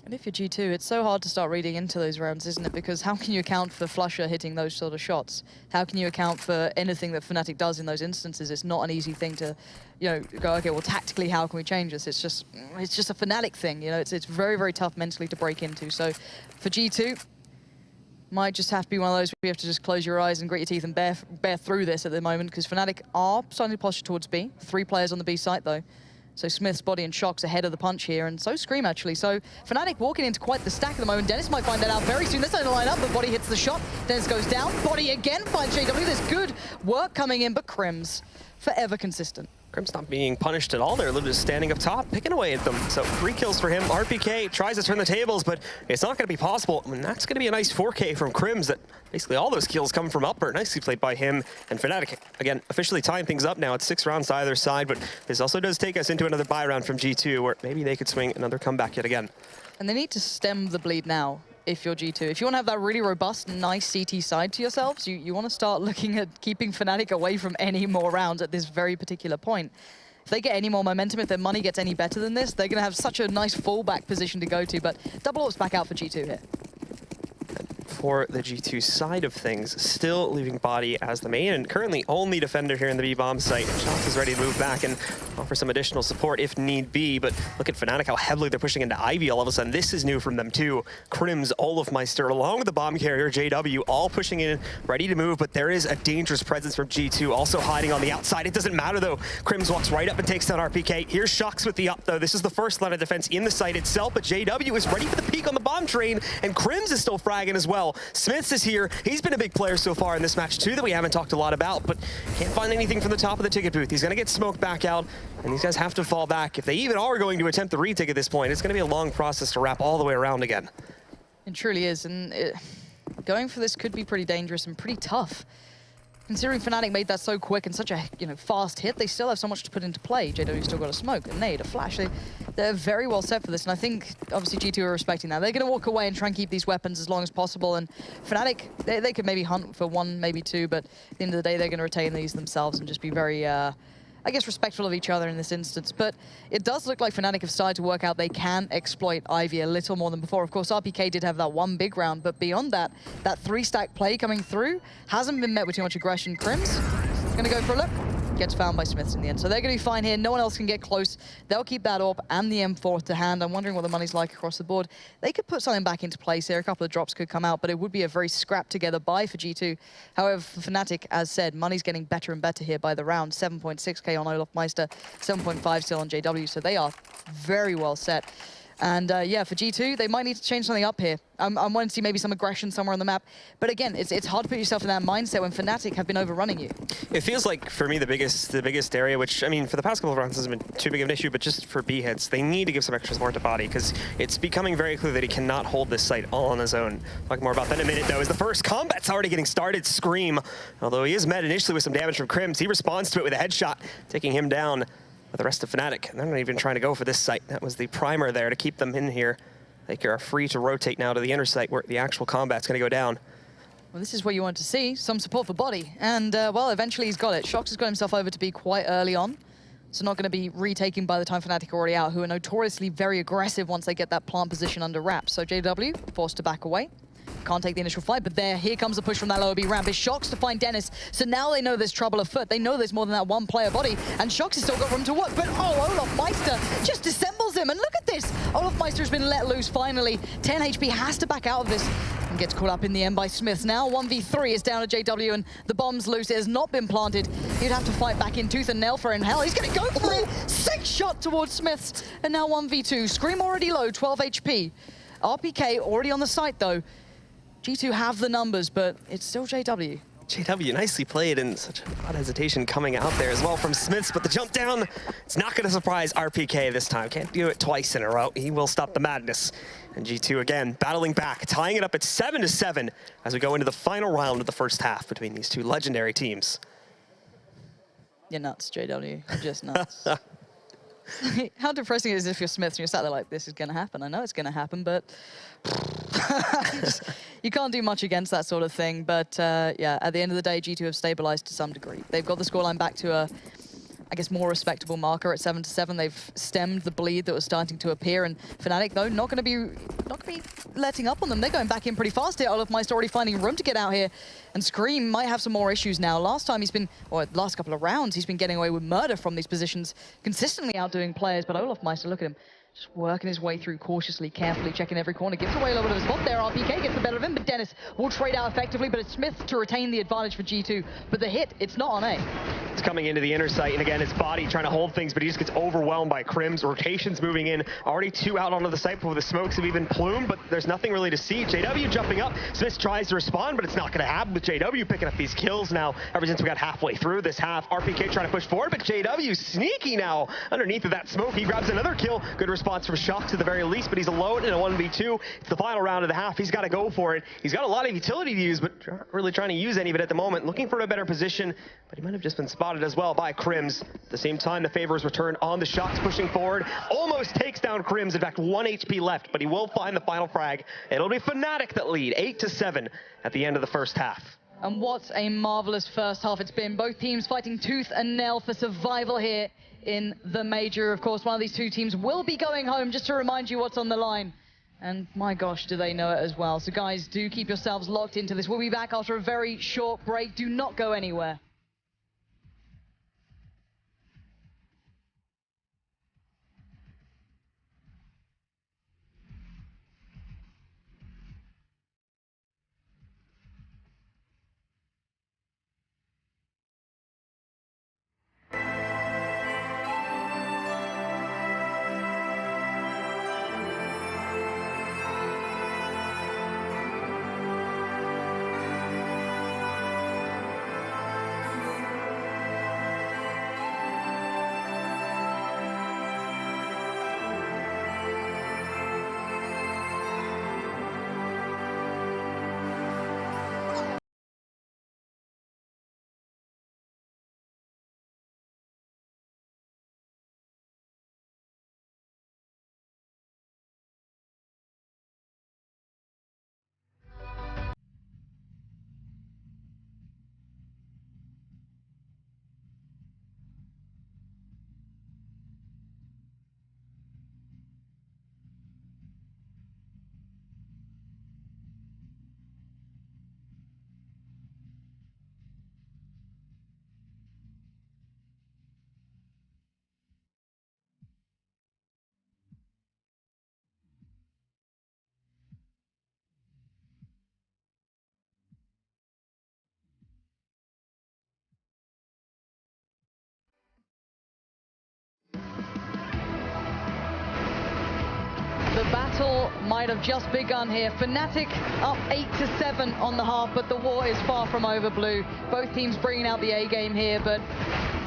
And if you're G2, it's so hard to start reading into those rounds, isn't it? Because how can you account for Flusha hitting those sort of shots? How can you account for anything that Fnatic does in those instances? It's not an easy thing to, go, okay, well, tactically, how can we change this? It's just a Fnatic thing, It's very, very tough mentally to break into. So for G2, might just have to be one of those where you have to just close your eyes and grit your teeth and bear through this at the moment, because Fnatic are starting to posture towards B. 3 players on the B site, though. So Smith's Body and Shox ahead of the punch here, and so Scream, actually. So Fnatic walking into quite the stack at the moment. Dennis might find that out very soon. They're starting to line up, but Body hits the shot. Dennis goes down. Body again finds JW. There's good work coming in, but Crims, forever consistent. Crim's not being punished at all. They're literally just standing up top, picking away at them. So 3 kills for him. RPK tries to turn the tables, but it's not going to be possible. And that's going to be a nice 4K from Crims. That basically all those kills come from upper. Nicely played by him. And Fnatic, again, officially tying things up now. It's 6 rounds to either side, but this also does take us into another buy round from G2, where maybe they could swing another comeback yet again. And they need to stem the bleed now. If you're G2. If you want to have that really robust, nice CT side to yourselves, you want to start looking at keeping Fnatic away from any more rounds at this very particular point. If they get any more momentum, if their money gets any better than this, they're going to have such a nice fallback position to go to, but double AWP's back out for G2 here. For the G2 side of things, still leaving Body as the main and currently only defender here in the B-bomb site. Shox is ready to move back, and offer some additional support if need be, but look at Fnatic, how heavily they're pushing into Ivy all of a sudden. This is new from them too. Crims, Olofmeister, along with the bomb carrier, JW, all pushing in, ready to move, but there is a dangerous presence from G2, also hiding on the outside. It doesn't matter though. Crims walks right up and takes down RPK. Here's Shox with the up though. This is the first line of defense in the site itself, but JW is ready for the peak on the bomb train, and Crims is still fragging as well. Smiths is here. He's been a big player so far in this match too that we haven't talked a lot about, but can't find anything from the top of the ticket booth. He's gonna get smoked back out, and these guys have to fall back. If they even are going to attempt the retake at this point, it's going to be a long process to wrap all the way around again. It truly is, and going for this could be pretty dangerous and pretty tough. Considering Fnatic made that so quick and such a fast hit, they still have so much to put into play. JW still got a smoke, a nade, a flash. They're very well set for this, and I think obviously G2 are respecting that. They're going to walk away and try and keep these weapons as long as possible, and Fnatic, they could maybe hunt for one, maybe two, but at the end of the day, they're going to retain these themselves and just be very, I guess, respectful of each other in this instance. But it does look like Fnatic have started to work out they can exploit Ivy a little more than before. Of course, RPK did have that one big round, but beyond that, that 3-stack play coming through hasn't been met with too much aggression. Crims gonna go for a look. Gets found by Smiths in the end. So they're going to be fine here. No one else can get close. They'll keep that AWP and the M4 to hand. I'm wondering what the money's like across the board. They could put something back into place here. A couple of drops could come out, but it would be a very scrap-together buy for G2. However, for Fnatic, as said, money's getting better and better here by the round. 7.6k on Olofmeister, 7.5 still on JW, so they are very well set. And yeah, for G2, they might need to change something up here. I'm wanting to see maybe some aggression somewhere on the map. But again, it's hard to put yourself in that mindset when Fnatic have been overrunning you. It feels like, for me, the biggest area, which, I mean, for the past couple of rounds hasn't been too big of an issue, but just for B-Hits, they need to give some extra support to Body, because it's becoming very clear that he cannot hold this site all on his own. Talk more about that in a minute, though, as the first combat's already getting started. Scream, although he is met initially with some damage from Crims, he responds to it with a headshot, taking him down. With the rest of Fnatic, and they're not even trying to go for this site. That was the primer there to keep them in here. They are free to rotate now to the inner site where the actual combat's going to go down. Well, this is what you want to see, some support for Body. And, well, eventually he's got it. Shox has got himself over to be quite early on. So not going to be retaken by the time Fnatic are already out, who are notoriously very aggressive once they get that plant position under wraps. So JW forced to back away. Can't take the initial fight, but here comes the push from that lower B ramp. It's Shox to find Dennis. So now they know there's trouble afoot. They know there's more than that one player Body, and Shox has still got room to work. But Olofmeister just dissembles him, and look at this. Olofmeister has been let loose finally. 10 HP, has to back out of this, and gets caught up in the end by Smiths. Now 1v3 is down to JW, and the bomb's loose. It has not been planted. He'd have to fight back in tooth and nail for it. And hell, he's going to go for it. 6 shot towards Smiths, and now 1v2. Scream already low, 12 HP. RPK already on the site, though. G2 have the numbers, but it's still JW. JW nicely played, and such a odd hesitation coming out there as well from Smiths, but the jump down, it's not going to surprise RPK this time. Can't do it twice in a row. He will stop the madness. And G2 again battling back, tying it up at 7-7 as we go into the final round of the first half between these two legendary teams. You're nuts, JW. You're just nuts. How depressing it is if you're Smiths and you're sat there like, this is going to happen. I know it's going to happen, but you can't do much against that sort of thing. But yeah, at the end of the day, G2 have stabilized to some degree. They've got the scoreline back to a, I guess, more respectable marker at 7-7. They've stemmed the bleed that was starting to appear. And Fnatic, though, not going to be letting up on them. They're going back in pretty fast here. Olofmeister already finding room to get out here. And Scream might have some more issues now. Last time he's been, or last couple of rounds, he's been getting away with murder from these positions, consistently outdoing players. But Olofmeister, look at him. Just working his way through cautiously, carefully, checking every corner. Gives away a little bit of a spot there. RPK gets the better of him, but Dennis will trade out effectively. But it's Smith to retain the advantage for G2. But the hit, it's not on A. It's coming into the inner site, and again, it's Body trying to hold things, but he just gets overwhelmed by Crims. Rotations moving in. Already 2 out onto the site before the smokes have even plumed, but there's nothing really to see. JW jumping up. Smith tries to respond, but it's not going to happen with JW picking up these kills now ever since we got halfway through this half. RPK trying to push forward, but JW sneaky now underneath of that smoke. He grabs another kill. Good response from Shox at the very least, but he's alone in a 1v2. It's the final round of the half. He's got to go for it. He's got a lot of utility to use, but not really trying to use any of it at the moment. Looking for a better position, but he might have just been spotted as well by Crims. At the same time, the favors return on the Shox pushing forward. Almost takes down Crims. In fact, 1 HP left, but he will find the final frag. It'll be Fnatic that lead 8-7 at the end of the first half. And what a marvelous first half it's been. Both teams fighting tooth and nail for survival here in the major. Of course, one of these two teams will be going home, just to remind you what's on the line. And my gosh, do they know it as well. So guys, do keep yourselves locked into this. We'll be back after a very short break. Do not go anywhere. battle might have just begun here. Fnatic up 8-7 on the half, but the war is far from over, Blue. Both teams bringing out the A game here, but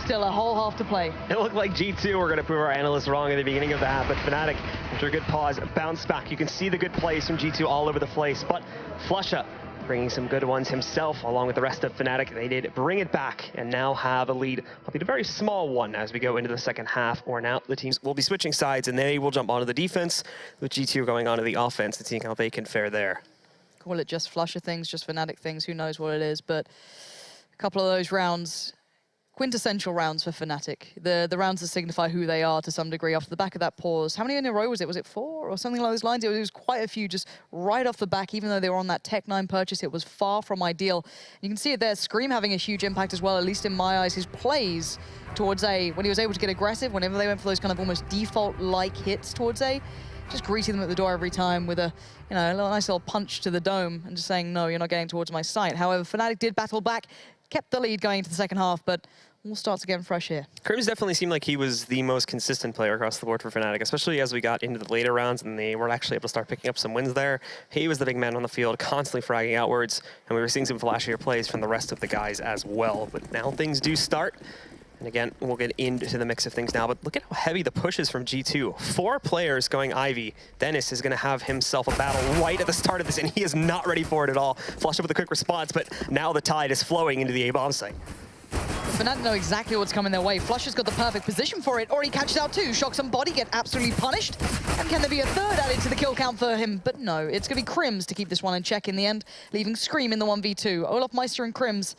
still a whole half to play. It looked like G2 were going to prove our analysts wrong at the beginning of the half, but Fnatic, after a good pause, bounce back. You can see the good plays from G2 all over the place, but Flusha bringing some good ones himself, along with the rest of Fnatic. They did bring it back and now have a lead, albeit a very small one as we go into the second half, or now the teams will be switching sides and they will jump onto the defense, with G2 going onto the offense and seeing how they can fare there. Call it just Flusha things, just Fnatic things, who knows what it is, but a couple of those rounds, quintessential rounds for Fnatic. The rounds that signify who they are to some degree off the back of that pause. How many in a row was it? Was it 4 or something along those lines? It was quite a few just right off the back, even though they were on that Tech-9 purchase. It was far from ideal. You can see it there, Scream having a huge impact as well, at least in my eyes. His plays towards A, when he was able to get aggressive, whenever they went for those kind of almost default-like hits towards A, just greeting them at the door every time with a, you know, a nice little punch to the dome and just saying, no, you're not getting towards my site. However, Fnatic did battle back, kept the lead going into the second half, but all starts again fresh here. Crims definitely seemed like he was the most consistent player across the board for Fnatic, especially as we got into the later rounds and they were actually able to start picking up some wins there. He was the big man on the field, constantly fragging outwards, and we were seeing some flashier plays from the rest of the guys as well. But now things do start. And again, we'll get into the mix of things now, but look at how heavy the push is from G2. 4 players going Ivy. Dennis is going to have himself a battle right at the start of this, and he is not ready for it at all. Flush up with a quick response, but now the tide is flowing into the A-bomb site. Fnatic know exactly what's coming their way. Flusha's got the perfect position for it. Already catches out 2. Shocks and Body get absolutely punished. And can there be a third added to the kill count for him? But no, it's going to be Crims to keep this one in check in the end, leaving Scream in the 1v2. Olaf Meister and Crims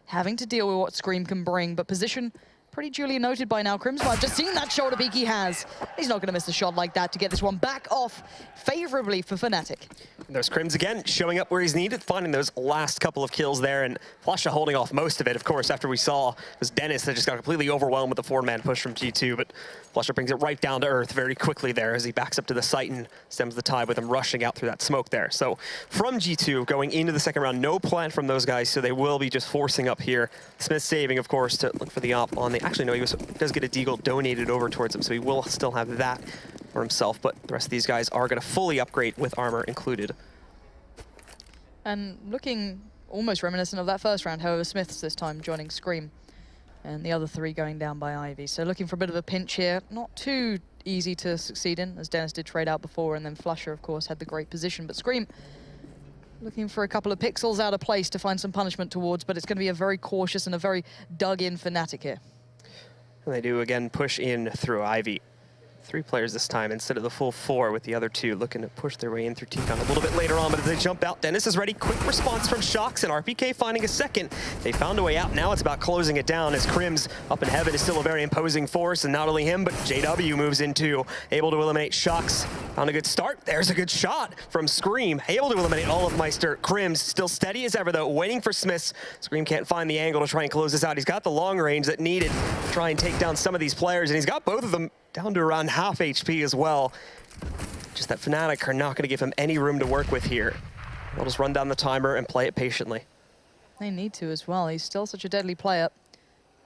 having to deal with what Scream can bring, but position pretty duly noted by now. Crims, I've just seen that shoulder peek he has. He's not going to miss a shot like that to get this one back off favorably for Fnatic. There's Crims again, showing up where he's needed, finding those last couple of kills there, and Flusha holding off most of it, of course, after we saw it was Dennis that just got completely overwhelmed with the 4-man push from G2, but Flusha brings it right down to earth very quickly there as he backs up to the site and stems the tide with him rushing out through that smoke there. So from G2 going into the second round, no plant from those guys, so they will be just forcing up here. Smith saving, of course, to look for the op on the... Actually, no, he does get a deagle donated over towards him, so he will still have that for himself, but the rest of these guys are going to fully upgrade with armor included. And looking almost reminiscent of that first round, however, Smith's this time joining Scream, and the other 3 going down by Ivy. So looking for a bit of a pinch here, not too easy to succeed in, as Dennis did trade out before, and then Flusha, of course, had the great position, but Scream looking for a couple of pixels out of place to find some punishment towards, but it's going to be a very cautious and a very dug-in Fnatic here. And they do again push in through Ivy. 3 players this time instead of the full 4, with the other 2 looking to push their way in through T-Con a little bit later on, but as they jump out, Dennis is ready. Quick response from Shocks and RPK finding a second. They found a way out. Now it's about closing it down as Crims up in heaven is still a very imposing force, and not only him, but JW moves in too, able to eliminate Shocks. Found a good start. There's a good shot from Scream, able to eliminate Olaf Meister. Crims still steady as ever though, waiting for Smiths. Scream can't find the angle to try and close this out. He's got the long range that needed to try and take down some of these players, and he's got both of them down to around half HP as well. Just that Fnatic are not going to give him any room to work with here. They'll just run down the timer and play it patiently. They need to as well. He's still such a deadly player.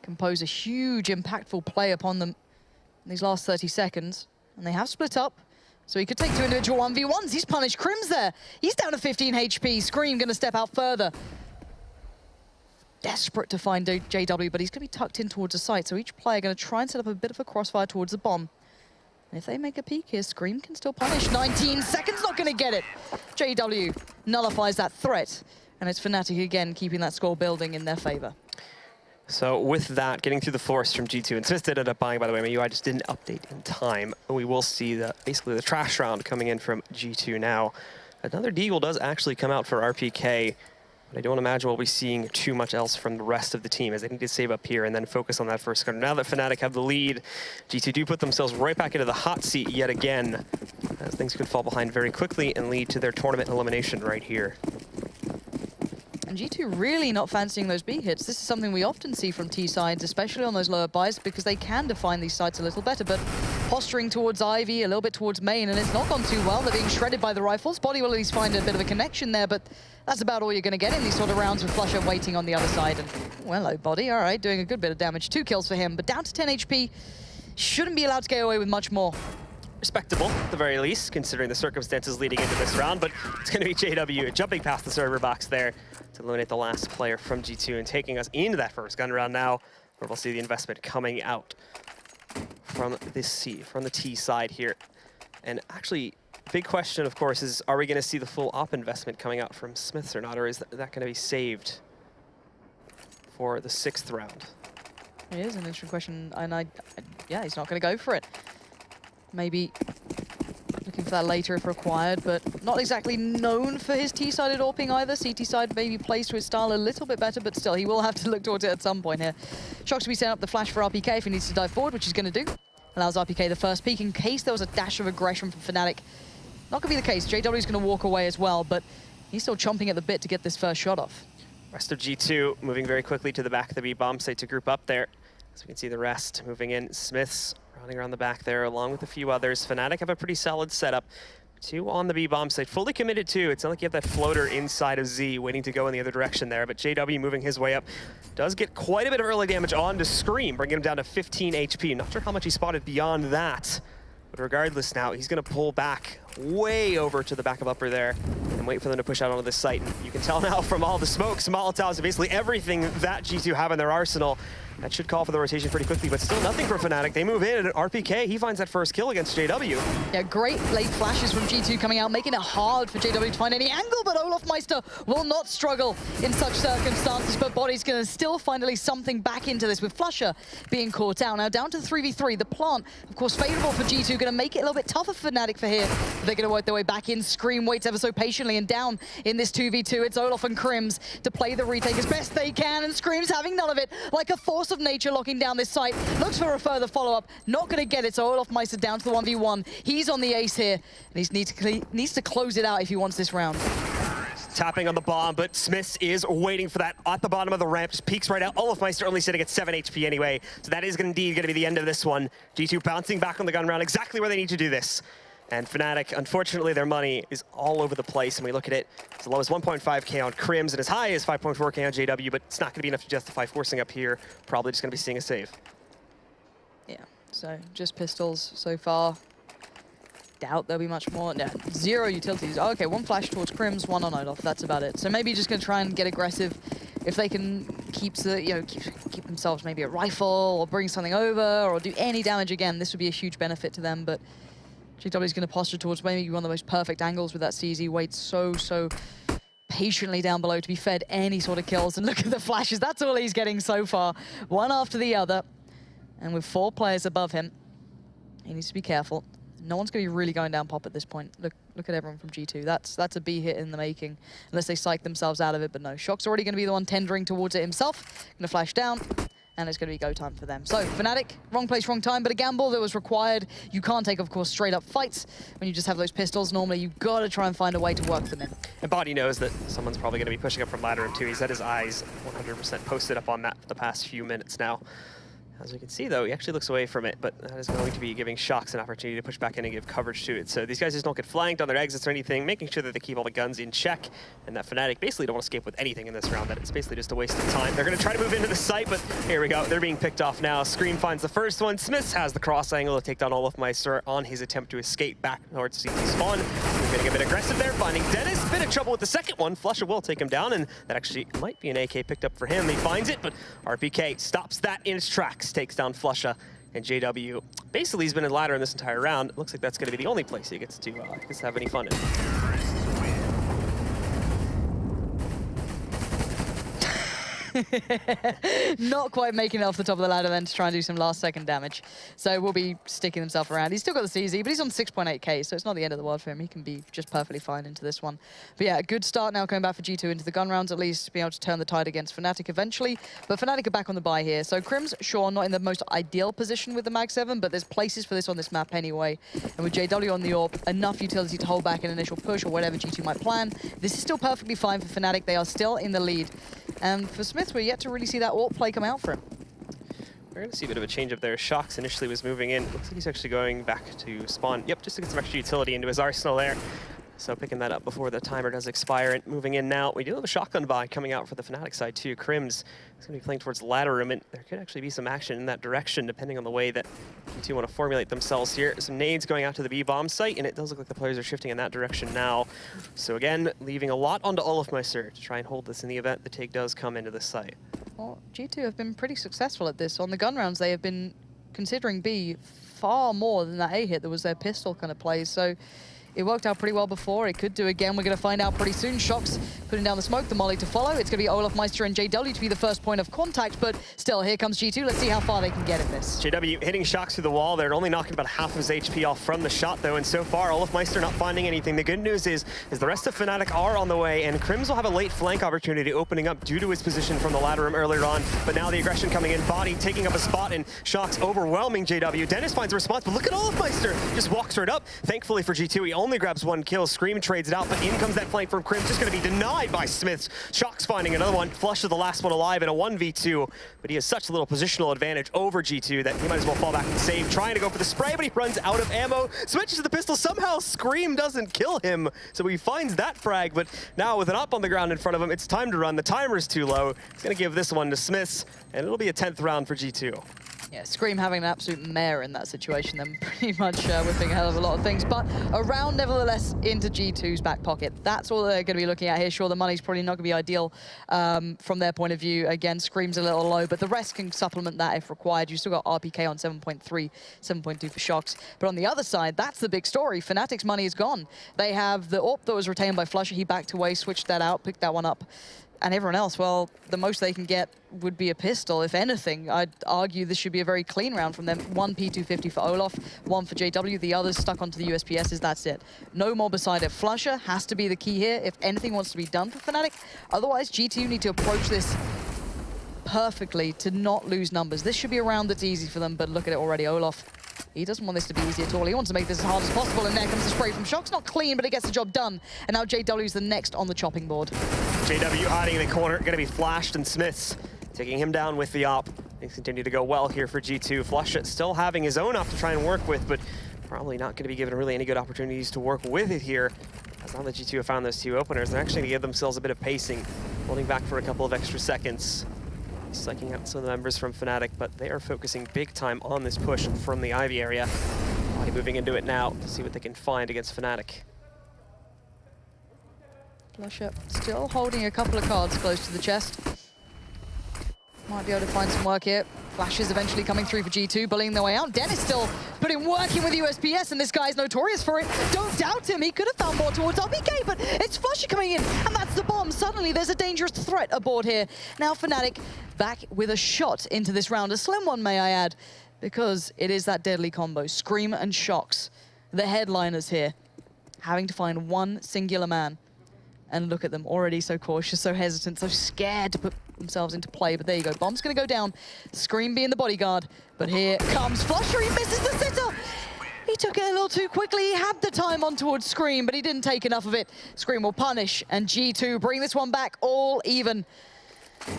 Compose a huge, impactful play upon them in these last 30 seconds. And they have split up, so he could take 2 individual 1v1s. He's punished Crims there. He's down to 15 HP. Scream going to step out further. Desperate to find JW, but he's going to be tucked in towards the site, so each player going to try and set up a bit of a crossfire towards the bomb. And if they make a peek here, Scream can still punish. 19 seconds, not going to get it. JW nullifies that threat, and it's Fnatic again keeping that score building in their favor. So with that, getting through the force from G2, and Smith did end up buying, by the way, my UI just didn't update in time. We will see basically the trash round coming in from G2 now. Another deagle does actually come out for RPK. But I don't imagine we'll be seeing too much else from the rest of the team, as they need to save up here and then focus on that first corner. Now that Fnatic have the lead, G2 do put themselves right back into the hot seat yet again, as things could fall behind very quickly and lead to their tournament elimination right here. And G2 really not fancying those B hits. This is something we often see from T sides, especially on those lower buys, because they can define these sites a little better. But posturing towards Ivy, a little bit towards main, and it's not gone too well. They're being shredded by the rifles. Body will at least find a bit of a connection there, but that's about all you're going to get in these sort of rounds with Flusha waiting on the other side. And, well, hello, Body. All right, doing a good bit of damage. 2 kills for him, but down to 10 HP. Shouldn't be allowed to get away with much more. respectable at the very least, considering the circumstances leading into this round, but it's going to be JW jumping past the server box there to eliminate the last player from G2 and taking us into that first gun round now, where we'll see the investment coming out from the T side here. And actually, big question, of course, is are we going to see the full op investment coming out from Smiths or not, or is that going to be saved for the 6th round? It is an interesting question, and yeah, he's not going to go for it. Maybe looking for that later if required, but not exactly known for his T-sided AWPing either. CT side maybe plays to his style a little bit better, but still, he will have to look towards it at some point here. Shox to be setting up the flash for RPK if he needs to dive forward, which he's going to do. Allows RPK the first peek in case there was a dash of aggression from Fnatic. Not going to be the case. JW's going to walk away as well, but he's still chomping at the bit to get this first shot off. Rest of G2 moving very quickly to the back of the B bomb site to group up there. As we can see the rest moving in. Smiths running around the back there along with a few others. Fnatic have a pretty solid setup. 2 on the B bomb site, fully committed too. It's not like you have that floater inside of Z waiting to go in the other direction there, but JW moving his way up does get quite a bit of early damage onto Scream, bringing him down to 15 HP. Not sure how much he spotted beyond that, but regardless now, he's gonna pull back way over to the back of upper there and wait for them to push out onto this site. And you can tell now from all the smokes, Molotovs, basically everything that G2 have in their arsenal. That should call for the rotation pretty quickly, but still nothing for Fnatic. They move in, and RPK, he finds that first kill against JW. Yeah, great late flashes from G2 coming out, making it hard for JW to find any angle, but Olofmeister will not struggle in such circumstances, but Body's going to still find at least something back into this with Flusher being caught out. Now down to the 3v3, the plant, of course, favorable for G2, going to make it a little bit tougher for Fnatic for here. They're going to work their way back in. Scream waits ever so patiently, and down in this 2v2, it's Olof and Crims to play the retake as best they can, and Scream's having none of it, like a force of nature locking down this site. Looks for a further follow-up, not going to get it, so Olofmeister down to the 1v1. He's on the ace here, and he needs to close it out if he wants this round. Tapping on the bomb, but Smiths is waiting for that at the bottom of the ramp, just peeks right out. Olofmeister only sitting at 7 HP anyway, so that is indeed going to be the end of this one. G2 bouncing back on the gun round, exactly where they need to do this. And Fnatic, unfortunately, their money is all over the place, and we look at it as low as 1.5k on Crims and as high as 5.4k on JW, but it's not going to be enough to justify forcing up here. Probably just going to be seeing a save. Yeah, so just pistols so far. Doubt there'll be much more. No, 0 utilities. Oh, okay, 1 flash towards Crims, 1 on Olof. That's about it. So maybe just going to try and get aggressive. If they can keep themselves maybe a rifle or bring something over or do any damage again, this would be a huge benefit to them. But JW is going to posture towards maybe one of the most perfect angles with that CZ. Waits so patiently down below to be fed any sort of kills. And look at the flashes. That's all he's getting so far. One after the other. And with 4 players above him, he needs to be careful. No one's going to be really going down pop at this point. Look at everyone from G2. That's a B hit in the making, unless they psych themselves out of it. But no, Shock's already going to be the one tendering towards it himself. Going to flash down. And it's going to be go time for them. So, Fnatic, wrong place, wrong time, but a gamble that was required. You can't take, of course, straight up fights when you just have those pistols. Normally, you've got to try and find a way to work them in. And Body knows that someone's probably going to be pushing up from ladder and 2. He's had his eyes 100% posted up on that for the past few minutes now. As we can see, though, he actually looks away from it, but that is going to be giving Shox an opportunity to push back in and give coverage to it. So these guys just don't get flanked on their exits or anything, making sure that they keep all the guns in check, and that Fnatic basically don't want to escape with anything in this round, that it's basically just a waste of time. They're going to try to move into the site, but here we go. They're being picked off now. Scream finds the first one. Smiths has the cross angle to take down Olofmeister on his attempt to escape back towards CT spawn. They're getting a bit aggressive there, finding Dennis. Bit of trouble with the second one. Flusher will take him down, and that actually might be an AK picked up for him. He finds it, but RPK stops that in its tracks, takes down Flusher. And JW, basically he's been in ladder in this entire round. It looks like that's going to be the only place he gets to have any fun in. Not quite making it off the top of the ladder then to try and do some last second damage. So we'll be sticking himself around. He's still got the CZ, but he's on 6.8k, so it's not the end of the world for him. He can be just perfectly fine into this one. But yeah, a good start now coming back for G2 into the gun rounds, at least being able to turn the tide against Fnatic eventually. But Fnatic are back on the buy here. So Crims, sure, not in the most ideal position with the Mag 7, but there's places for this on this map anyway. And with JW on the AWP, enough utility to hold back an initial push or whatever G2 might plan. This is still perfectly fine for Fnatic. They are still in the lead. And for Smith, we're yet to really see that AWP play come out for him. We're going to see a bit of a change up there. Shox initially was moving in. Looks like he's actually going back to spawn. Yep, just to get some extra utility into his arsenal there. So picking that up before the timer does expire and moving in now. We do have a shotgun buy coming out for the Fnatic side too. Crims is going to be playing towards the ladder room, and there could actually be some action in that direction depending on the way that G2 want to formulate themselves here. Some nades going out to the B-bomb site, and it does look like the players are shifting in that direction now. So again, leaving a lot onto Olofmeister to try and hold this in the event the take does come into this site. Well, G2 have been pretty successful at this. On the gun rounds, they have been considering B far more than that A hit that was their pistol kind of plays. So it worked out pretty well before. It could do again. We're going to find out pretty soon. Shox putting down the smoke, the molly to follow. It's going to be Olofmeister and JW to be the first point of contact, but still, here comes G2. Let's see how far they can get in this. JW hitting Shox through the wall. They're only knocking about half of his HP off from the shot, though, and so far, Olofmeister not finding anything. The good news is the rest of Fnatic are on the way, and Crims will have a late flank opportunity opening up due to his position from the ladder room earlier on, but now the aggression coming in. Body taking up a spot, and Shox overwhelming JW. Dennis finds a response, but look at Olofmeister. Just walks right up. Thankfully for G2, he only grabs one kill. Scream trades it out, but in comes that flank from Crims, just going to be denied by Smiths. Shox finding another one. Flush is the last one alive in a 1v2, but he has such a little positional advantage over G2 that he might as well fall back and save. Trying to go for the spray, but he runs out of ammo. Switches to the pistol. Somehow Scream doesn't kill him, so he finds that frag, but now with an up on the ground in front of him, it's time to run. The timer's too low. He's going to give this one to Smiths, and it'll be a 10th round for G2. Yeah, Scream having an absolute mare in that situation, then pretty much whipping a hell of a lot of things. But a round, nevertheless, into G2's back pocket. That's all they're going to be looking at here. Sure, the money's probably not going to be ideal from their point of view. Again, Scream's a little low, but the rest can supplement that if required. You've still got RPK on 7.3, 7.2 for Shox. But on the other side, that's the big story. Fnatic's money is gone. They have the AWP that was retained by Flusher. He backed away, switched that out, picked that one up. And everyone else, well, the most they can get would be a pistol. If anything, I'd argue this should be a very clean round from them. One P250 for Olof, one for JW, the others stuck onto the USPSs, that's it. No more beside it. Flusher has to be the key here if anything wants to be done for Fnatic. Otherwise, G2 need to approach this perfectly to not lose numbers. This should be a round that's easy for them, but look at it already. Olaf, he doesn't want this to be easy at all. He wants to make this as hard as possible, and there comes the spray from Shox. Not clean, but it gets the job done. And now JW's the next on the chopping board. JW hiding in the corner, going to be flashed, and Smiths taking him down with the op. Things continue to go well here for G2. Flushit still having his own op to try and work with, but probably not going to be given really any good opportunities to work with it here. As now that G2 have found those two openers, they're actually going to give themselves a bit of pacing, holding back for a couple of extra seconds. Psyching out some of the members from Fnatic, but they are focusing big time on this push from the Ivy area. Body moving into it now to see what they can find against Fnatic. Flusher still holding a couple of cards close to the chest. Might be able to find some work here. Flashes eventually coming through for G2, bullying their way out. Dennis still working with USPS, and this guy's notorious for it. Don't doubt him. He could have found more towards RPK, but it's Flusher coming in, and that's the bomb. Suddenly, there's a dangerous threat aboard here. Now Fnatic back with a shot into this round. A slim one, may I add, because it is that deadly combo. Scream and Shox, the headliners here, having to find one singular man. And look at them, already so cautious, so hesitant, so scared to put themselves into play. But there you go, bomb's gonna go down. Scream being the bodyguard, but here comes Flusher, he misses the sitter. He took it a little too quickly. He had the time on towards Scream, but he didn't take enough of it. Scream will punish, and G2 bring this one back all even.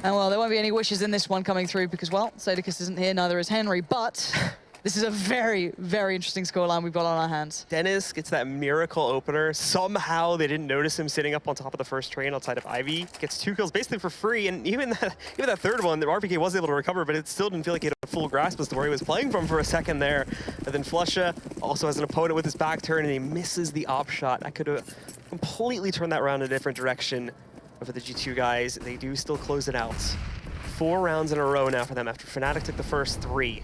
And well, there won't be any wishes in this one coming through because, well, Sadicus isn't here, neither is Henry, but this is a very, very interesting scoreline we've got on our hands. Dennis gets that miracle opener. Somehow they didn't notice him sitting up on top of the first train outside of Ivy. Gets 2 kills basically for free, and even that third one, the RPK was able to recover, but it still didn't feel like he had a full grasp as to where he was playing from for a second there. And then Flusha also has an opponent with his back turn, and he misses the op shot. That could have completely turned that round in a different direction. But for the G2 guys, they do still close it out. 4 rounds in a row now for them after Fnatic took the first 3.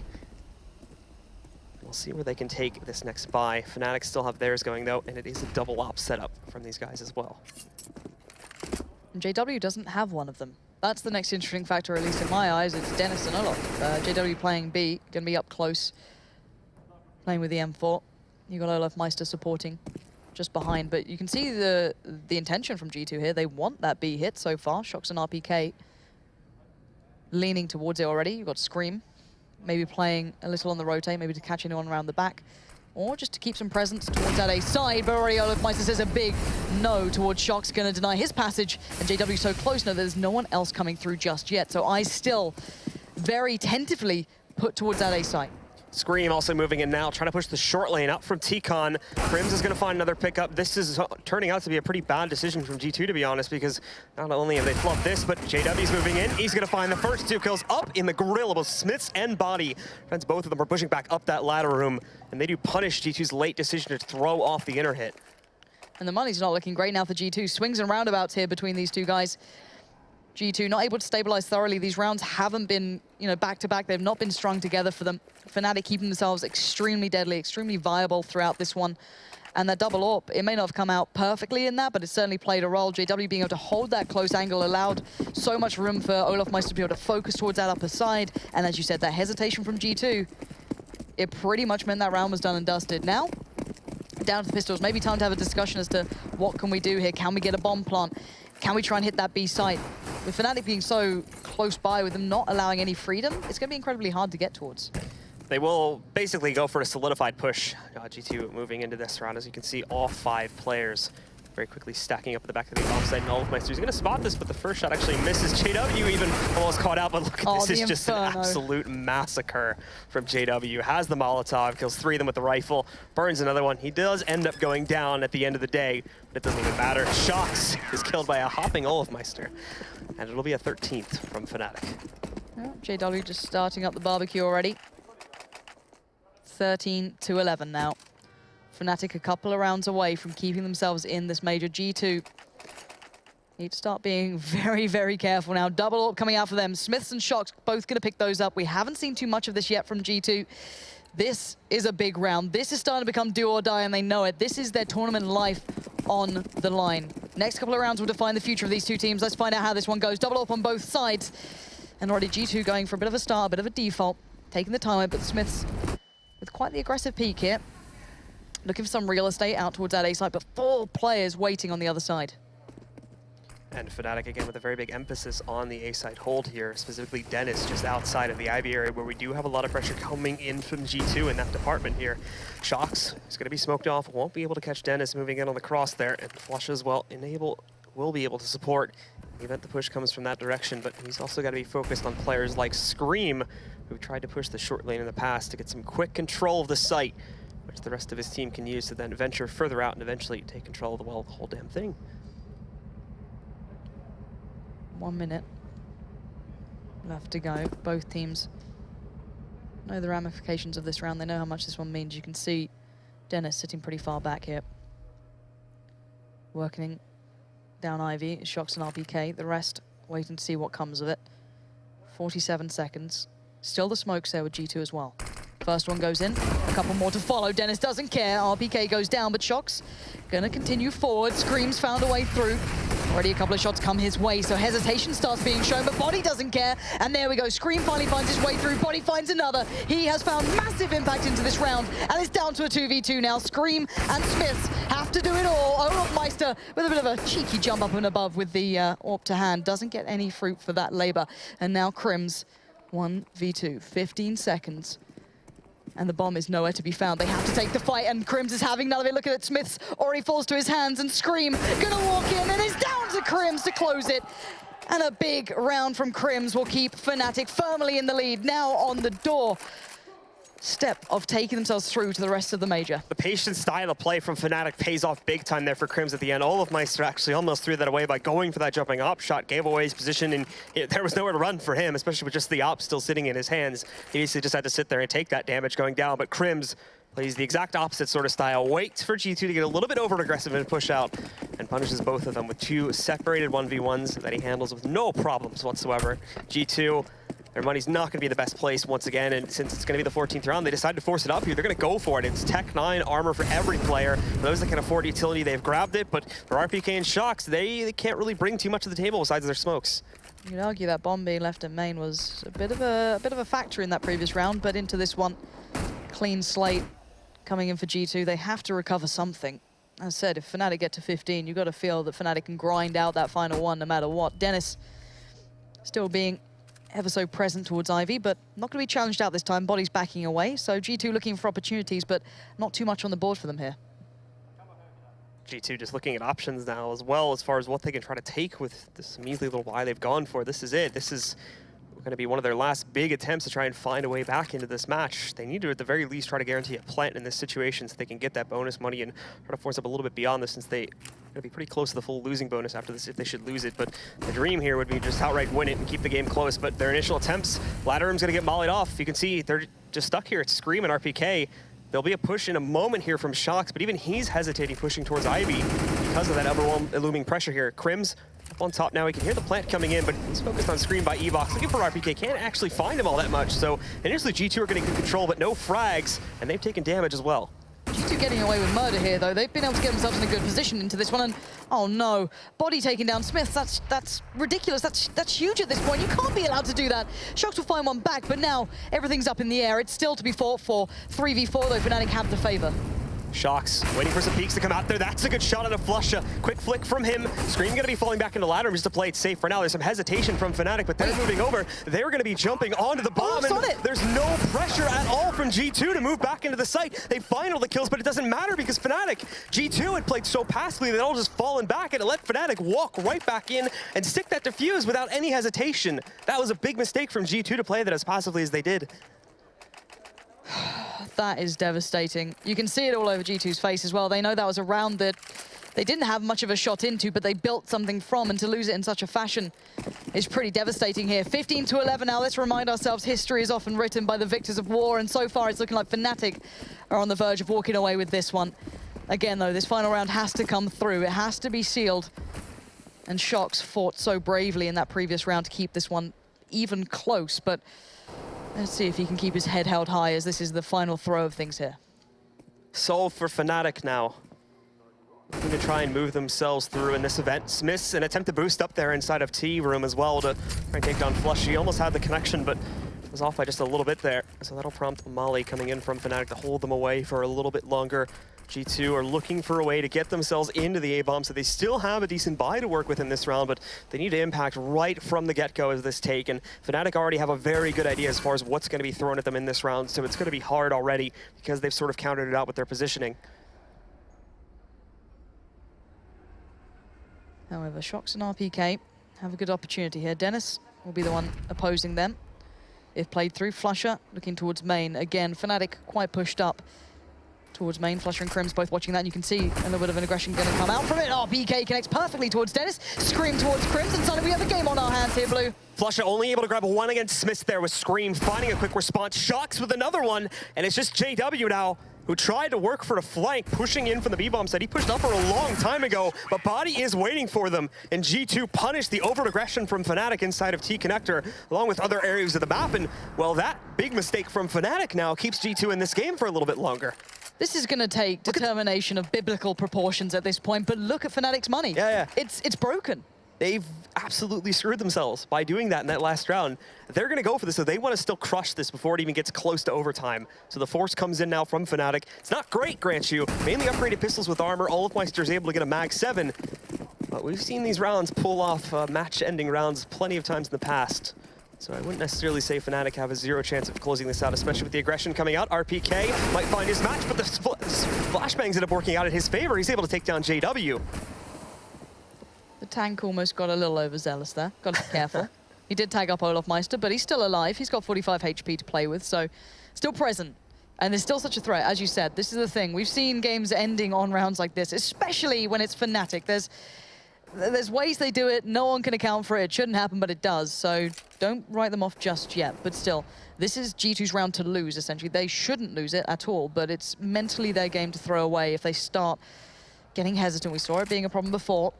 We'll see where they can take this next buy. Fnatic still have theirs going though, and it is a double op setup from these guys as well. And JW doesn't have one of them. That's the next interesting factor, at least in my eyes. It's Dennis and Olaf. JW playing B, gonna be up close, playing with the M4. You got Olofmeister supporting just behind, but you can see the intention from G2 here. They want that B hit so far. Shox and RPK leaning towards it already. You've got Scream, maybe playing a little on the rotate, maybe to catch anyone around the back, or just to keep some presence towards that A side. But already Olofmeister says a big no towards Shox, gonna deny his passage, and JW so close now there's no one else coming through just yet. So I still very tentatively put towards that A side. Scream also moving in now, trying to push the short lane up from T-Con. Crims is going to find another pickup. This is turning out to be a pretty bad decision from G2, to be honest, because not only have they flubbed this, but JW's moving in. He's going to find the first 2 kills up in the grill of both Smiths and Body. Friends, both of them are pushing back up that ladder room, and they do punish G2's late decision to throw off the inner hit. And the money's not looking great now for G2. Swings and roundabouts here between these two guys. G2 not able to stabilize thoroughly. These rounds haven't been, back-to-back. They've not been strung together for them. Fnatic keeping themselves extremely deadly, extremely viable throughout this one. And that double AWP, it may not have come out perfectly in that, but it certainly played a role. JW being able to hold that close angle allowed so much room for olofmeister to be able to focus towards that upper side. And as you said, that hesitation from G2, it pretty much meant that round was done and dusted. Now, down to the pistols. Maybe time to have a discussion as to what can we do here. Can we get a bomb plant? Can we try and hit that B site? With Fnatic being so close by, with them not allowing any freedom, it's going to be incredibly hard to get towards. They will basically go for a solidified push. G2 moving into this round, as you can see, all 5 players very quickly stacking up at the back of the offside. And olofmeister is going to spot this, but the first shot actually misses. JW even almost caught out, but look at this. It's just an absolute massacre from JW. Has the Molotov, kills 3 of them with the rifle, burns another one. He does end up going down at the end of the day, but it doesn't even matter. Shox is killed by a hopping olofmeister, and it'll be a 13th from Fnatic. Well, JW just starting up the barbecue already. 13-11 now. Fnatic a couple of rounds away from keeping themselves in this major. G2 need to start being very, very careful now. Double AWP coming out for them. Smiths and Shox both going to pick those up. We haven't seen too much of this yet from G2. This is a big round. This is starting to become do or die, and they know it. This is their tournament life on the line. Next couple of rounds will define the future of these two teams. Let's find out how this one goes. Double AWP on both sides. And already G2 going for a bit of a start, a bit of a default. Taking the time, but the Smiths with quite the aggressive peek here. Looking for some real estate out towards that A side, but 4 players waiting on the other side. And Fnatic again with a very big emphasis on the A side hold here, specifically Dennis just outside of the Ivy area where we do have a lot of pressure coming in from G2 in that department here. Shox is going to be smoked off, won't be able to catch Dennis moving in on the cross there, and Flush as well will be able to support in the event the push comes from that direction, but he's also got to be focused on players like Scream, who tried to push the short lane in the past to get some quick control of the site, which the rest of his team can use to then venture further out and eventually take control of the whole damn thing. 1 minute left to go. Both teams know the ramifications of this round. They know how much this one means. You can see Dennis sitting pretty far back here. Working down Ivy, Shox and RPK. The rest waiting to see what comes of it. 47 seconds. Still the smokes there with G2 as well. First one goes in, a couple more to follow. Dennis doesn't care, RPK goes down, but Shox gonna continue forward. Scream's found a way through. Already a couple of shots come his way, so hesitation starts being shown, but Body doesn't care. And there we go, Scream finally finds his way through, Body finds another. He has found massive impact into this round, and it's down to a 2v2 now. Scream and Smiths have to do it all. olofmeister with a bit of a cheeky jump up and above with the AWP to hand. Doesn't get any fruit for that labor. And now Crims, 1v2, 15 seconds. And the bomb is nowhere to be found. They have to take the fight, and Crims is having none of it. Look at it, Smiths already falls to his hands, and Scream gonna walk in, and it's down to Crims to close it. And a big round from Crims will keep Fnatic firmly in the lead, now on the door step of taking themselves through to the rest of the major. The patient style of play from Fnatic pays off big time there for Crims at the end. olofmeister actually almost threw that away by going for that jumping op shot, gave away his position, and there was nowhere to run for him, especially with just the op still sitting in his hands. He basically just had to sit there and take that damage going down, but Crims plays the exact opposite sort of style, waits for G2 to get a little bit over-aggressive and push out, and punishes both of them with 2 separated 1v1s that he handles with no problems whatsoever. G2, their money's not going to be the best place once again, and since it's going to be the 14th round, they decide to force it up here. They're going to go for it. It's Tech 9 armor for every player. For those that can afford utility, they've grabbed it, but for RPK and Shox, they can't really bring too much to the table besides their smokes. You could argue that bomb being left in main was a bit of a factor in that previous round, but into this one, clean slate coming in for G2. They have to recover something. As I said, if Fnatic get to 15, you've got to feel that Fnatic can grind out that final one no matter what. Dennis still being ever so present towards Ivy, but not going to be challenged out this time. Body's backing away, so G2 looking for opportunities, but not too much on the board for them here. G2 just looking at options now as well as far as what they can try to take with this measly little buy they've gone for. This is it. This is going to be one of their last big attempts to try and find a way back into this match. They need to, at the very least, try to guarantee a plant in this situation so they can get that bonus money and try to force up a little bit beyond this, since they're going to be pretty close to the full losing bonus after this if they should lose it. But the dream here would be just outright win it and keep the game close. But their initial attempts, Ladder Room's going to get mollied off. You can see they're just stuck here. It's Scream and RPK. There'll be a push in a moment here from Shox, but even he's hesitating pushing towards Ivy because of that looming pressure here. Crims up on top now. He can hear the plant coming in, but he's focused on Screen by Evox. Looking for RPK. Can't actually find him all that much. So initially G2 are getting good control, but no frags, and they've taken damage as well. G2 getting away with murder here, though. They've been able to get themselves in a good position into this one, and oh no, Body taking down Smith. That's ridiculous. That's huge at this point. You can't be allowed to do that. Shox will find one back, but now everything's up in the air. It's still to be fought for. 3v4, though, Fnatic have the favor. Shox waiting for some peeks to come out there. That's a good shot at a flusha. Quick flick from him. Scream going to be falling back into Ladder Room just to play it safe for now. There's some hesitation from Fnatic, but they're moving over. They're going to be jumping onto the bomb, and there's no pressure at all from G2 to move back into the site. They find all the kills, but it doesn't matter because Fnatic, G2 had played so passively they'd all just fallen back, and it let Fnatic walk right back in and stick that defuse without any hesitation. That was a big mistake from G2 to play that as passively as they did. That is devastating. You can see it all over G2's face as well. They know that was a round that they didn't have much of a shot into, but they built something from, and to lose it in such a fashion is pretty devastating here. 15-11 now. Let's remind ourselves history is often written by the victors of war, and so far it's looking like Fnatic are on the verge of walking away with this one. Again, though, this final round has to come through. It has to be sealed. And Shox fought so bravely in that previous round to keep this one even close, but let's see if he can keep his head held high as this is the final throw of things here. Solve for Fnatic now. Going to try and move themselves through in this event. Smith's an attempt to boost up there inside of T room as well to try and take down Flush. He almost had the connection, but was off by just a little bit there. So that'll prompt Molly coming in from Fnatic to hold them away for a little bit longer. G2 are looking for a way to get themselves into the A-bomb, so they still have a decent buy to work with in this round, but they need to impact right from the get-go as this take, and Fnatic already have a very good idea as far as what's going to be thrown at them in this round, so it's going to be hard already because they've sort of countered it out with their positioning. However, Shox and RPK have a good opportunity here. Dennis will be the one opposing them. If played through, Flusher looking towards main. Again, Fnatic quite pushed up towards main. Flusher and Crims both watching that. And you can see a little bit of an aggression going to come out from it. RPK connects perfectly towards Dennis. Scream towards Crims, and suddenly we have a game on our hands here, Blue. Flusher only able to grab one against Smith there with Scream, finding a quick response. Shox with another one, and it's just JW now, who tried to work for the flank, pushing in from the B-bomb side. He pushed up for a long time ago, but Body is waiting for them, and G2 punished the overt aggression from Fnatic inside of T-Connector, along with other areas of the map, and, well, that big mistake from Fnatic now keeps G2 in this game for a little bit longer. This is going to take determination of biblical proportions at this point, but look at Fnatic's money. Yeah. It's broken. They've absolutely screwed themselves by doing that in that last round. They're going to go for this, so they want to still crush this before it even gets close to overtime. So the force comes in now from Fnatic. It's not great, grant you. Mainly upgraded pistols with armor. Olofmeister's able to get a Mag 7. But we've seen these rounds pull off match-ending rounds plenty of times in the past. So I wouldn't necessarily say Fnatic have a zero chance of closing this out, especially with the aggression coming out. RPK might find his match, but the flashbangs end up working out in his favor. He's able to take down JW. The tank almost got a little overzealous there. Got to be careful. He did tag up Olofmeister, but he's still alive. He's got 45 HP to play with, so still present. And there's still such a threat, as you said. This is the thing. We've seen games ending on rounds like this, especially when it's Fnatic. There's ways they do it. No one can account for it. It shouldn't happen, but it does. So don't write them off just yet. But still, this is G2's round to lose, essentially. They shouldn't lose it at all, but it's mentally their game to throw away if they start getting hesitant. We saw it being a problem before.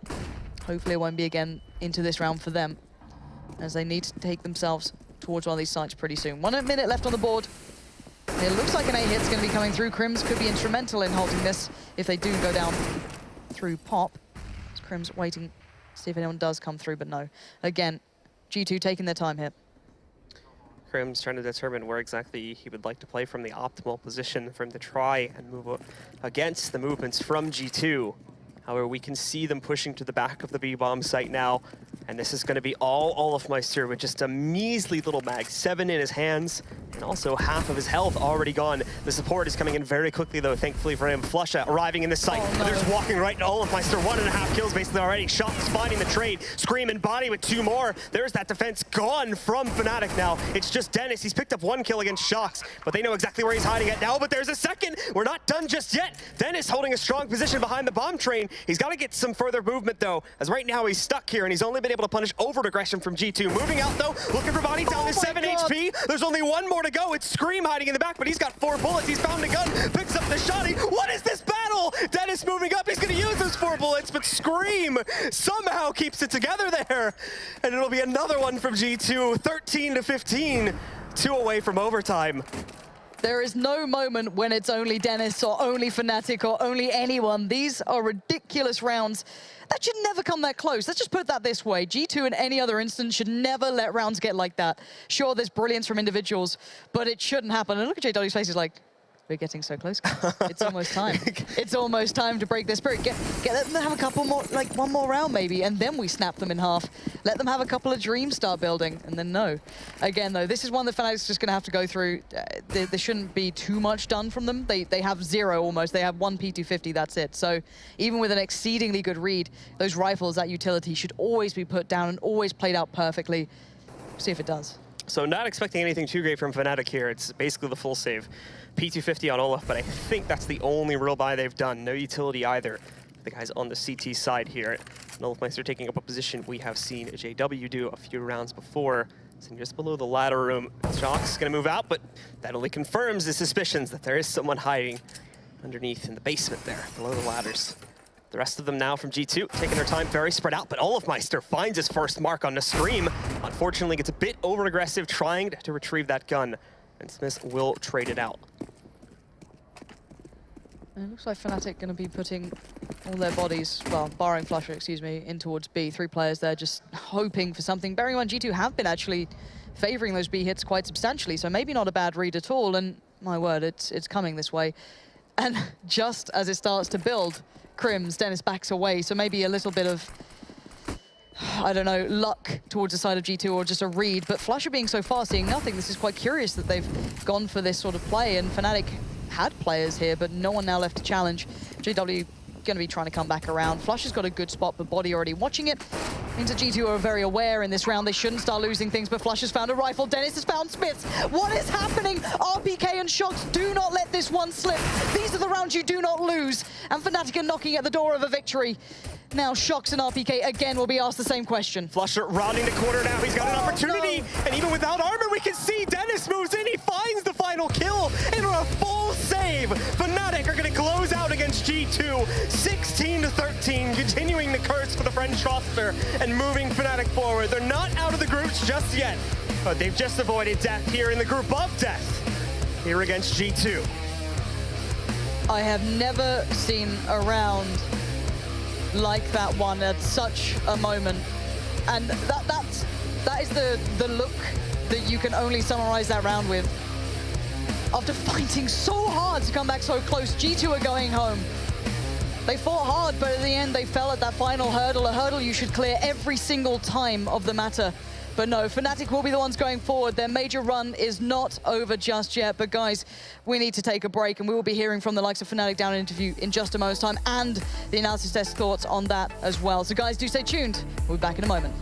Hopefully it won't be again into this round for them, as they need to take themselves towards one of these sites pretty soon. 1 minute left on the board. It looks like an A-hit's going to be coming through. Crims could be instrumental in halting this if they do go down through pop. Crims waiting to see if anyone does come through, but no. Again, G2 taking their time here. Crims trying to determine where exactly he would like to play from the optimal position for him to try and move up against the movements from G2. However, we can see them pushing to the back of the B-bomb site now, and this is going to be all Olofmeister with just a measly little Mag 7 in his hands. and also half of his health already gone. The support is coming in very quickly, though, thankfully for him. Flusha arriving in the site. Oh, no. They're just walking right into Olafmeister. 1.5 kills basically already. Shots finding the trade. Scream and Body with 2 more. There's that defense gone from Fnatic now. It's just Dennis. He's picked up 1 kill against Shox, but they know exactly where he's hiding at now. But there's a second. We're not done just yet. Dennis holding a strong position behind the bomb train. He's got to get some further movement, though, as right now he's stuck here, and he's only been able to punish overt aggression from G2. Moving out, though, looking for Body down to 7 HP. There's only 1 more to go. It's Scream hiding in the back, but he's got 4 bullets. He's found a gun, picks up the shotty. What is this battle? Dennis moving up. He's going to use those 4 bullets, but Scream somehow keeps it together there. And it'll be another one from G2, 13-15, 2 away from overtime. There is no moment when it's only Dennis or only Fnatic or only anyone. These are ridiculous rounds that should never come that close. Let's just put that this way. G2 in any other instance should never let rounds get like that. Sure, there's brilliance from individuals, but it shouldn't happen. And look at JW's face, he's like, we're getting so close, guys. It's almost time. It's almost time to break this spirit. Let them have a couple more, like 1 more round maybe, and then we snap them in half. Let them have a couple of dreams start building, and then no. Again, though, this is one that Fnatic's just going to have to go through. There shouldn't be too much done from them. They have 0 almost. They have 1 P250, that's it. So even with an exceedingly good read, those rifles, that utility should always be put down and always played out perfectly. See if it does. So not expecting anything too great from Fnatic here. It's basically the full save. P250 on Olaf, but I think that's the only real buy they've done. No utility either. The guys on the CT side here. Olafmeister taking up a position we have seen JW do a few rounds before. Sitting just below the ladder room. Shox gonna move out, but that only confirms the suspicions that there is someone hiding underneath in the basement there, below the ladders. The rest of them now from G2, taking their time, very spread out, but Olafmeister finds his first mark on the Scream. Unfortunately, gets a bit over-aggressive trying to retrieve that gun, and Smith will trade it out. And it looks like Fnatic going to be putting all their bodies, well, barring Flusha, excuse me, in towards B. 3 players there just hoping for something. Bearing in mind, G2 have been actually favoring those B hits quite substantially, so maybe not a bad read at all, and my word, it's coming this way. And just as it starts to build, Crims, Dennis backs away, so maybe a little bit of, I don't know, luck towards the side of G2 or just a read, but Flusha being so far, seeing nothing, this is quite curious that they've gone for this sort of play, and Fnatic had players here, but no one now left to challenge. JW going to be trying to come back around. Flusha's got a good spot, but Body already watching it. Means that G2 are very aware in this round. They shouldn't start losing things, but Flusha's found a rifle. Dennis has found Smiths. What is happening? RPK and Shox, do not let this one slip. These are the rounds you do not lose. And Fnatic are knocking at the door of a victory. Now Shox and RPK again will be asked the same question. Flusha rounding the corner now. He's got an opportunity. No. And even without armor, we can see Dennis moves in. He finds the final kill in a full save. Fnatic are going to close out against G2. 16-13, continuing the curse for the French roster and moving Fnatic forward. They're not out of the groups just yet, but they've just avoided death here in the group of death here against G2. I have never seen a round like that one at such a moment, and that is the look that you can only summarize that round with. After fighting so hard to come back so close, G2 are going home. They fought hard, but at the end they fell at that final hurdle, a hurdle you should clear every single time of the matter. But no, Fnatic will be the ones going forward. Their major run is not over just yet. But guys, we need to take a break, and we will be hearing from the likes of Fnatic down interview in just a moment's time, and the analysis desk thoughts on that as well. So guys, do stay tuned. We'll be back in a moment.